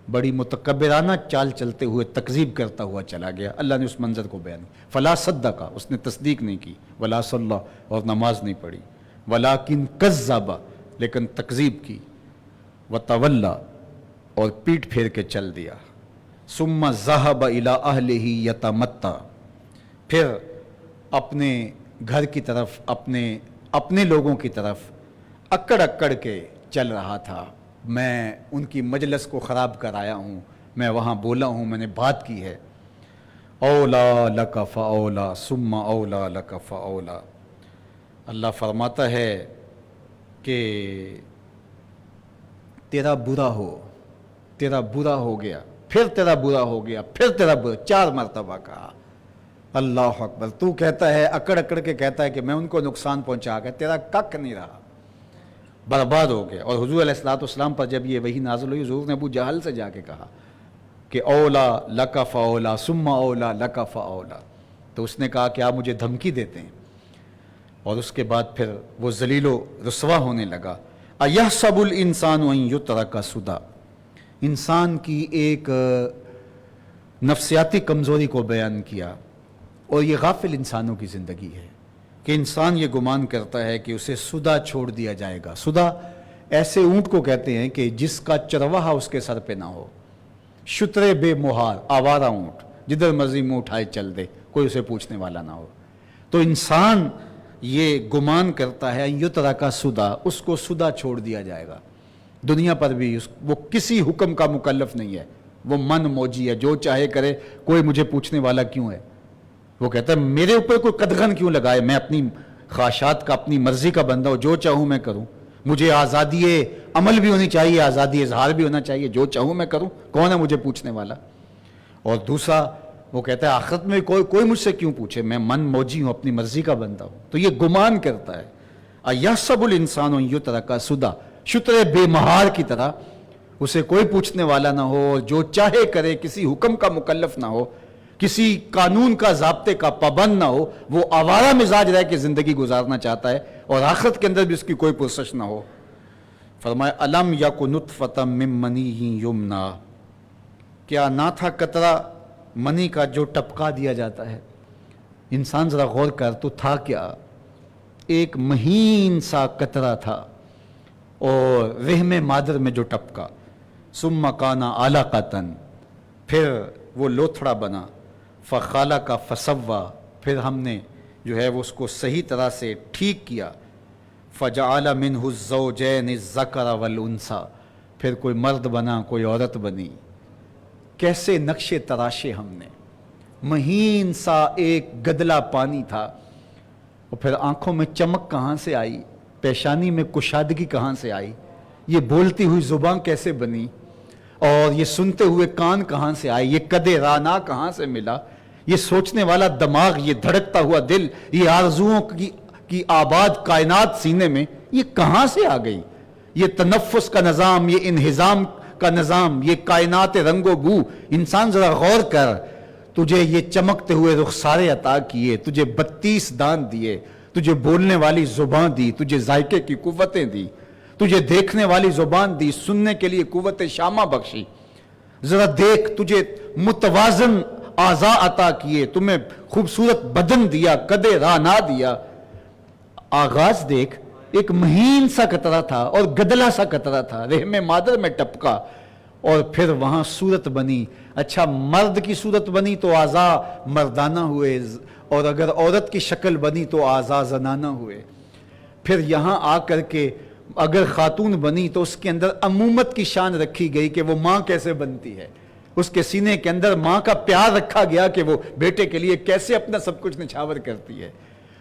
بڑی متکبرانہ چال چلتے ہوئے تکذیب کرتا ہوا چلا گیا۔ اللہ نے اس منظر کو بیان کیا۔ فلا صدقہ، اس نے تصدیق نہیں کی، ولا صلی، اور نماز نہیں پڑھی، ولیکن کذب، لیکن تکذیب کی، وتولی، اور پیٹ پھیر کے چل دیا۔ ثم ذهب الى اہلہ یتمتع، پھر اپنے گھر کی طرف، اپنے لوگوں کی طرف اکڑ اکڑ کے چل رہا تھا۔ میں ان کی مجلس کو خراب کر آیا ہوں، میں وہاں بولا ہوں، میں نے بات کی ہے۔ اولا لک فاولا ثم اولا لک فاولا، اللہ فرماتا ہے کہ تیرا برا ہو گیا، پھر تیرا برا ہو گیا، پھر تیرا برا، 4 مرتبہ کہا۔ اللہ اکبر۔ تو کہتا ہے، اکڑ اکڑ کے کہتا ہے کہ میں ان کو نقصان پہنچا گیا، تیرا کک نہیں رہا، برباد ہو گیا۔ اور حضور علیہ السلام پر جب یہ وحی نازل ہوئی، حضور نے ابو جہل سے جا کے کہا کہ اولا لک فاولا ثم اولا لک فاولا، تو اس نے کہا کہ آپ مجھے دھمکی دیتے ہیں، اور اس کے بعد پھر وہ ذلیل و رسوا ہونے لگا۔ ایحسب الانسان ان یترک سدی، انسان کی ایک نفسیاتی کمزوری کو بیان کیا، اور یہ غافل انسانوں کی زندگی ہے کہ انسان یہ گمان کرتا ہے کہ اسے سدا چھوڑ دیا جائے گا۔ سدا ایسے اونٹ کو کہتے ہیں کہ جس کا چرواہا اس کے سر پہ نہ ہو، شترے بے مہار، آوارہ اونٹ، جدھر مرضی منہ اٹھائے چل دے، کوئی اسے پوچھنے والا نہ ہو۔ تو انسان یہ گمان کرتا ہے یترک سدی، اس کو سدا چھوڑ دیا جائے گا۔ دنیا پر بھی وہ کسی حکم کا مکلف نہیں ہے، وہ من موجی ہے، جو چاہے کرے، کوئی مجھے پوچھنے والا کیوں ہے۔ وہ کہتا ہے میرے اوپر کوئی قدغن کیوں لگائے، میں اپنی خواہشات کا، اپنی مرضی کا بندہ ہوں، جو چاہوں میں کروں، مجھے آزادی عمل بھی ہونی چاہیے، آزادی اظہار بھی ہونا چاہیے، جو چاہوں میں کروں، کون ہے مجھے پوچھنے والا۔ اور دوسرا وہ کہتا ہے آخرت میں کوئی مجھ سے کیوں پوچھے، میں من موجی ہوں، اپنی مرضی کا بندہ ہوں۔ تو یہ گمان کرتا ہے۔ ایحسب الانسان ان یترک سدی، شتر بے مہار کی طرح، اسے کوئی پوچھنے والا نہ ہو، جو چاہے کرے، کسی حکم کا مکلف نہ ہو، کسی قانون کا، ضابطے کا پابند نہ ہو، وہ آوارہ مزاج رہ کے زندگی گزارنا چاہتا ہے، اور آخرت کے اندر بھی اس کی کوئی پرسش نہ ہو۔ فرمایا الم یک نطفۃ من منی یمنا، کیا نہ تھا قطرہ منی کا جو ٹپکا دیا جاتا ہے؟ انسان ذرا غور کر، تو تھا کیا؟ ایک مہین سا قطرہ تھا اور رحم مادر میں جو ٹپکا، ثم کان علقۃ، پھر وہ لوتھڑا بنا، فخلق فسوی، پھر ہم نے جو ہے وہ اس کو صحیح طرح سے ٹھیک کیا، فجعل منہ الزوجین الذکر والانثی، پھر کوئی مرد بنا کوئی عورت بنی۔ کیسے نقشے تراشے ہم نے، مہین سا ایک گدلا پانی تھا، اور پھر آنکھوں میں چمک کہاں سے آئی، پیشانی میں کشادگی کہاں سے آئی، یہ بولتی ہوئی زبان کیسے بنی، اور یہ سنتے ہوئے کان کہاں سے آئے، یہ قد رانا کہاں سے ملا، یہ سوچنے والا دماغ، یہ دھڑکتا ہوا دل، یہ آرزوؤں کی آباد کائنات سینے میں، یہ کہاں سے آ گئی؟ یہ تنفس کا نظام، یہ انہضام کا نظام، یہ کائنات رنگ و بو۔ انسان ذرا غور کر، تجھے یہ چمکتے ہوئے رخسارے عطا کیے، تجھے 32 دان دیے، تجھے بولنے والی زبان دی، تجھے ذائقے کی قوتیں دی، تجھے دیکھنے والی زبان دی، سننے کے لیے قوت شامہ بخشی۔ ذرا دیکھ، تجھے متوازن اعضاء عطا کیے، تمہیں خوبصورت بدن دیا، قد رانا دیا۔ آغاز دیکھ، ایک مہین سا قطرہ تھا اور گدلا سا قطرہ تھا، رحم مادر میں ٹپکا، اور پھر وہاں صورت بنی۔ اچھا، مرد کی صورت بنی تو اعضاء مردانہ ہوئے، اور اگر عورت کی شکل بنی تو اعضاء زنانہ ہوئے۔ پھر یہاں آ کر کے اگر خاتون بنی تو اس کے اندر امومت کی شان رکھی گئی کہ وہ ماں کیسے بنتی ہے، اس کے سینے کے اندر ماں کا پیار رکھا گیا کہ وہ بیٹے کے لیے کیسے اپنا سب کچھ نچھاور کرتی ہے۔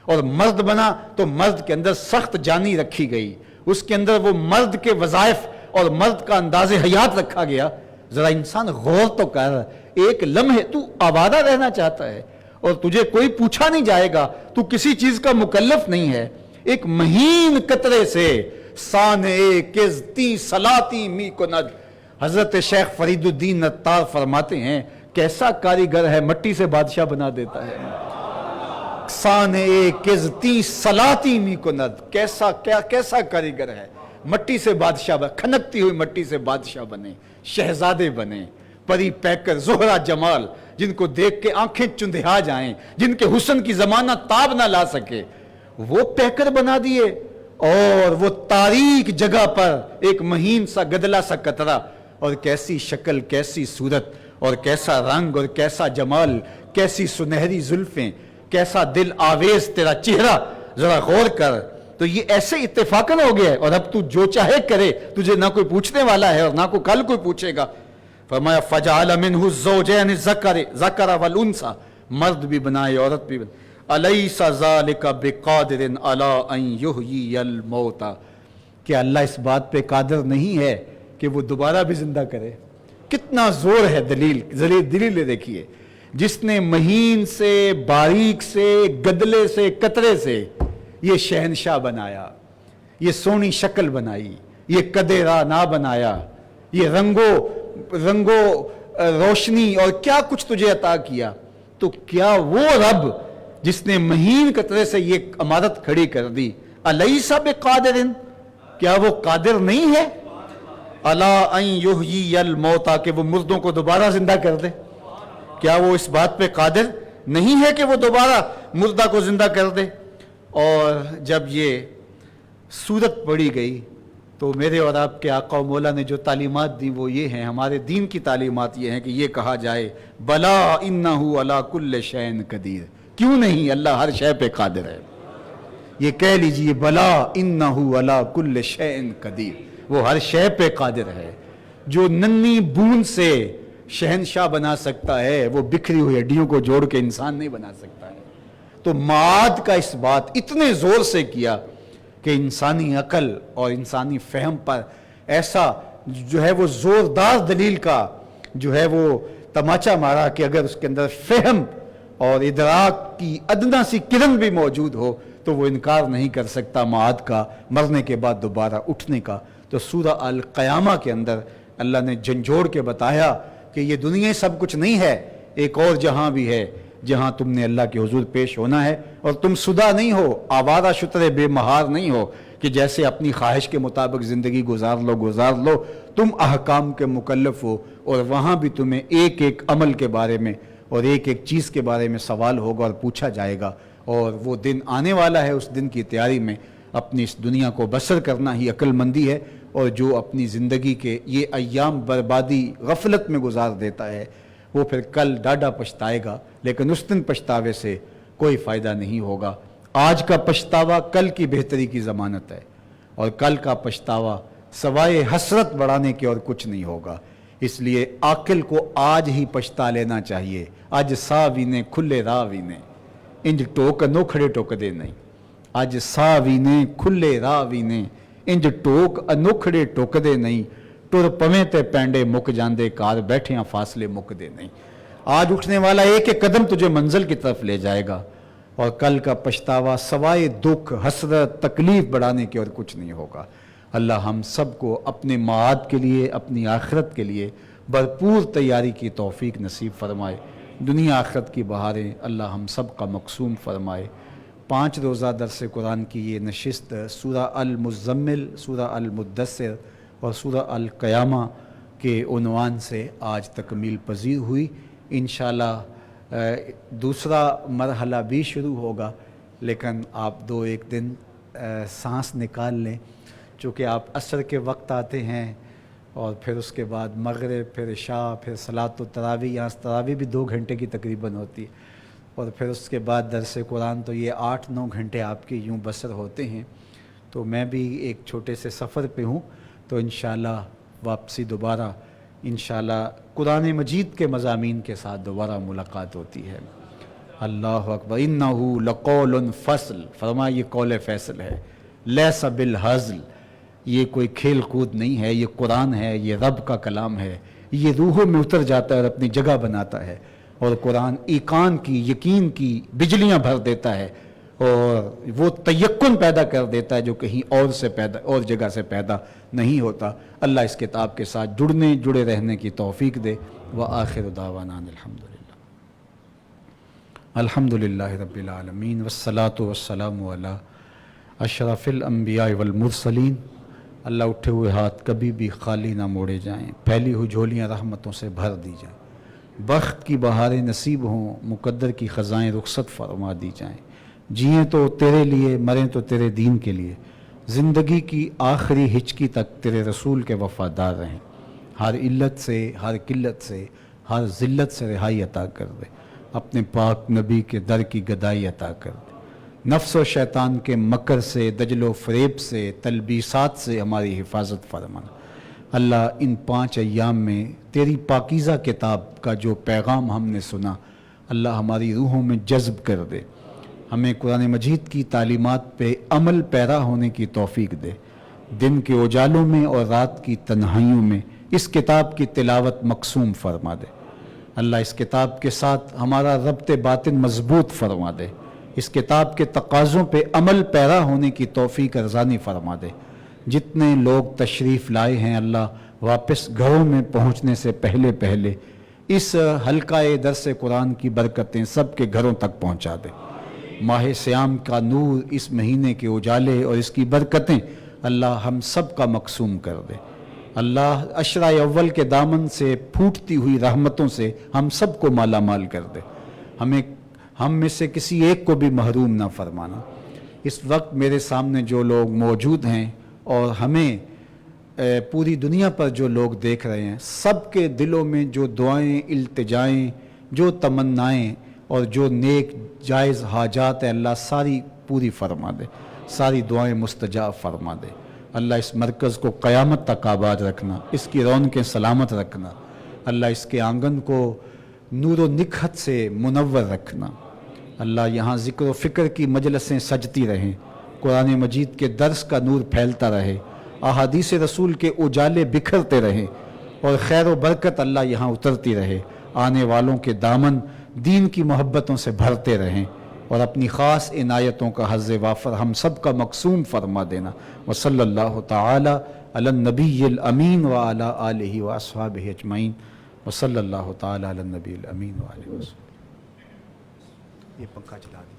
اور مرد بنا تو مرد کے اندر سخت جانی رکھی گئی، اس کے اندر وہ مرد کے وظائف اور مرد کا انداز حیات رکھا گیا۔ ذرا انسان غور تو کر، ایک لمحے تو آبادہ رہنا چاہتا ہے اور تجھے کوئی پوچھا نہیں جائے گا، تو کسی چیز کا مکلف نہیں ہے۔ ایک مہین قطرے سے سانع کزتی سلاتی می کند، حضرت شیخ فرید الدین عطار فرماتے ہیں کیسا کاریگر ہے، مٹی سے بادشاہ بنا دیتا ہے۔ سانع کزتی سلاتی می کند، کیسا کاریگر ہے، مٹی سے بادشاہ بنے، کھنکتی ہوئی مٹی سے بادشاہ بنے، شہزادے بنے، پری پیکر زہرہ جمال، جن کو دیکھ کے آنکھیں چندھیا جائیں، جن کے حسن کی زمانہ تاب نہ لا سکے، وہ پیکر بنا دیے۔ اور وہ تاریک جگہ پر ایک مہین سا گدلا سا قطرہ، اور کیسی شکل، کیسی صورت، اور کیسا رنگ، اور کیسا جمال، کیسی سنہری زلفیں، کیسا دل آویز تیرا چہرہ، ذرا غور کر۔ تو یہ ایسے اتفاقاً ہو گیا ہے، اور اب تو جو چاہے کرے، تجھے نہ کوئی پوچھنے والا ہے اور نہ کوئی کل کوئی پوچھے گا۔ فرمایا فجعل منہ الزوجین الذکر والانثی، مرد بھی بنائے عورت بھی بنائے۔ الیس ذالک بقادر علی ان یحیی الموتى، کہ اللہ اس بات پہ قادر نہیں ہے کہ وہ دوبارہ بھی زندہ کرے؟ کتنا زور ہے دلیل دیکھیے، جس نے مہین سے، باریک سے، گدلے سے، قطرے سے یہ شہنشاہ بنایا، یہ سونی شکل بنائی، یہ قد رانا بنایا، یہ رنگو روشنی اور کیا کچھ تجھے عطا کیا، تو کیا وہ رب جس نے مہین قطرے سے یہ عمارت کھڑی کر دی، الیس بقادر، کیا وہ قادر نہیں ہے الا ان یحیی الموتى، کہ وہ مردوں کو دوبارہ زندہ کر دے؟ کیا وہ اس بات پہ قادر نہیں ہے کہ وہ دوبارہ مردہ کو زندہ کر دے؟ اور جب یہ صورت پڑھی گئی تو میرے اور آپ کے آقا و مولا نے جو تعلیمات دی وہ یہ ہیں، ہمارے دین کی تعلیمات یہ ہیں کہ یہ کہا جائے بلا انہ علی کل شیء قدیر، کیوں نہیں، اللہ ہر شے پہ قادر ہے۔ یہ کہہ لیجئے بلا انہ علی کل شیء قدیر، وہ ہر شے پہ قادر ہے۔ جو ننھی بوند سے شہنشاہ بنا سکتا ہے، وہ بکھری ہوئی ہڈیوں کو جوڑ کے انسان نہیں بنا سکتا ہے۔ تو معاد کا اس بات اتنے زور سے کیا کہ انسانی عقل اور انسانی فہم پر ایسا جو ہے وہ زوردار دلیل کا جو ہے وہ تماچا مارا کہ اگر اس کے اندر فہم اور ادراک کی ادنا سی کرن بھی موجود ہو تو وہ انکار نہیں کر سکتا معاد کا، مرنے کے بعد دوبارہ اٹھنے کا۔ تو سورہ القیامہ کے اندر اللہ نے جھنجھوڑ کے بتایا کہ یہ دنیا سب کچھ نہیں ہے، ایک اور جہاں بھی ہے جہاں تم نے اللہ کے حضور پیش ہونا ہے، اور تم سدا نہیں ہو، آوارہ شتر بے مہار نہیں ہو، کہ جیسے اپنی خواہش کے مطابق زندگی گزار لو، تم احکام کے مکلف ہو، اور وہاں بھی تمہیں ایک ایک عمل کے بارے میں اور ایک ایک چیز کے بارے میں سوال ہوگا اور پوچھا جائے گا، اور وہ دن آنے والا ہے۔ اس دن کی تیاری میں اپنی اس دنیا کو بسر کرنا ہی عقل مندی ہے، اور جو اپنی زندگی کے یہ ایام بربادی غفلت میں گزار دیتا ہے وہ پھر کل ڈاڈا پچھتائے گا، لیکن اس دن پچھتاوے سے کوئی فائدہ نہیں ہوگا۔ آج کا پچھتاوا کل کی بہتری کی ضمانت ہے، اور کل کا پچھتاوا سوائے حسرت بڑھانے کے اور کچھ نہیں ہوگا۔ اس لیے عاقل کو آج ہی پچھتا لینا چاہیے۔ اج سا وینے کھلے راہ وینے، انج ٹوک انوکھڑے ٹوک دے نہیں۔ اج سا وینے کھلے راہ وینے، انج ٹوک انوکھڑے ٹوک دے نہیں۔ ٹر پویں تے پینڈے مک جاندے، کار بیٹھیاں فاصلے مک دے نہیں۔ آج اٹھنے والا ایک ایک قدم تجھے منزل کی طرف لے جائے گا، اور کل کا پچھتاوا سوائے دکھ، حسرت، تکلیف بڑھانے کے اور کچھ نہیں ہوگا۔ اللہ ہم سب کو اپنے معاد کے لیے، اپنی آخرت کے لیے بھرپور تیاری کی توفیق نصیب فرمائے۔ دنیا آخرت کی بہاریں اللہ ہم سب کا مقسوم فرمائے۔ 5 روزہ درس قرآن کی یہ نشست سورہ المزمل، سورہ المدثر اور سورہ القیامہ کے عنوان سے آج تکمیل پذیر ہوئی۔ انشاءاللہ دوسرا مرحلہ بھی شروع ہوگا، لیکن آپ 2-1 دن سانس نکال لیں، چونکہ آپ عصر کے وقت آتے ہیں، اور پھر اس کے بعد مغرب، پھر عشاء، پھر صلاۃ التراویح، یہاں تراویح بھی 2 گھنٹے کی تقریباً ہوتی ہے، اور پھر اس کے بعد درس قرآن، تو یہ 8-9 گھنٹے آپ کے یوں بسر ہوتے ہیں۔ تو میں بھی ایک چھوٹے سے سفر پہ ہوں، تو انشاءاللہ واپسی دوبارہ انشاءاللہ قرآن مجید کے مضامین کے ساتھ دوبارہ ملاقات ہوتی ہے۔ اللہ اکبر، انہ لقول فصل، فرمایا یہ قول فیصل ہے، لیس بالہزل، یہ کوئی کھیل کود نہیں ہے، یہ قرآن ہے، یہ رب کا کلام ہے، یہ روحوں میں اتر جاتا ہے اور اپنی جگہ بناتا ہے، اور قرآن ایقان کی، یقین کی بجلیاں بھر دیتا ہے، اور وہ تیقن پیدا کر دیتا ہے جو کہیں اور جگہ سے پیدا نہیں ہوتا۔ اللہ اس کتاب کے ساتھ جڑے رہنے کی توفیق دے۔ وآخر دعوانا الحمدللہ رب العالمین، والصلاة والسلام علی اشرف الانبیاء والمرسلین۔ اللہ اٹھے ہوئے ہاتھ کبھی بھی خالی نہ موڑے جائیں، پھیلی ہوئی جھولیاں رحمتوں سے بھر دی جائیں، بخت کی بہاریں نصیب ہوں، مقدر کی خزائیں رخصت فرما دی جائیں، جئیں تو تیرے لیے، مریں تو تیرے دین کے لیے، زندگی کی آخری ہچکی تک تیرے رسول کے وفادار رہیں، ہر علت سے، ہر قلت سے، ہر ذلت سے رہائی عطا کر دے، اپنے پاک نبی کے در کی گدائی عطا کر دے، نفس و شیطان کے مکر سے، دجل و فریب سے، تلبیسات سے ہماری حفاظت فرمانا۔ اللہ ان 5 ایام میں تیری پاکیزہ کتاب کا جو پیغام ہم نے سنا، اللہ ہماری روحوں میں جذب کر دے، ہمیں قرآن مجید کی تعلیمات پہ عمل پیرا ہونے کی توفیق دے، دن کے اجالوں میں اور رات کی تنہائیوں میں اس کتاب کی تلاوت مقسوم فرما دے۔ اللہ اس کتاب کے ساتھ ہمارا ربط باطن مضبوط فرما دے، اس کتاب کے تقاضوں پہ عمل پیرا ہونے کی توفیق ارزانی فرما دے۔ جتنے لوگ تشریف لائے ہیں اللہ واپس گھروں میں پہنچنے سے پہلے اس حلقہ درس قرآن کی برکتیں سب کے گھروں تک پہنچا دے۔ ماہ سیام کا نور، اس مہینے کے اجالے اور اس کی برکتیں اللہ ہم سب کا مقسوم کر دے۔ اللہ عشرہ اول کے دامن سے پھوٹتی ہوئی رحمتوں سے ہم سب کو مالا مال کر دے، ہم میں سے کسی ایک کو بھی محروم نہ فرمانا۔ اس وقت میرے سامنے جو لوگ موجود ہیں اور ہمیں پوری دنیا پر جو لوگ دیکھ رہے ہیں، سب کے دلوں میں جو دعائیں، التجائیں، جو تمنائیں اور جو نیک جائز حاجات ہیں، اللہ ساری پوری فرما دے، ساری دعائیں مستجاب فرما دے۔ اللہ اس مرکز کو قیامت تک آباد رکھنا، اس کی رونقیں سلامت رکھنا، اللہ اس کے آنگن کو نور و نکھت سے منور رکھنا۔ اللہ یہاں ذکر و فکر کی مجلسیں سجتی رہیں، قرآن مجید کے درس کا نور پھیلتا رہے، احادیث رسول کے اجالے بکھرتے رہیں، اور خیر و برکت اللہ یہاں اترتی رہے، آنے والوں کے دامن دین کی محبتوں سے بھرتے رہیں، اور اپنی خاص عنایتوں کا حظ وافر ہم سب کا مقسوم فرما دینا۔ وصلی اللہ تعالی علی النبی الامین وعلی آلہ واصحابہ اجمعین، وصلی اللہ تعالی علی النبی الامین وعلی آلہ۔ یہ پنکھا چلا دیں۔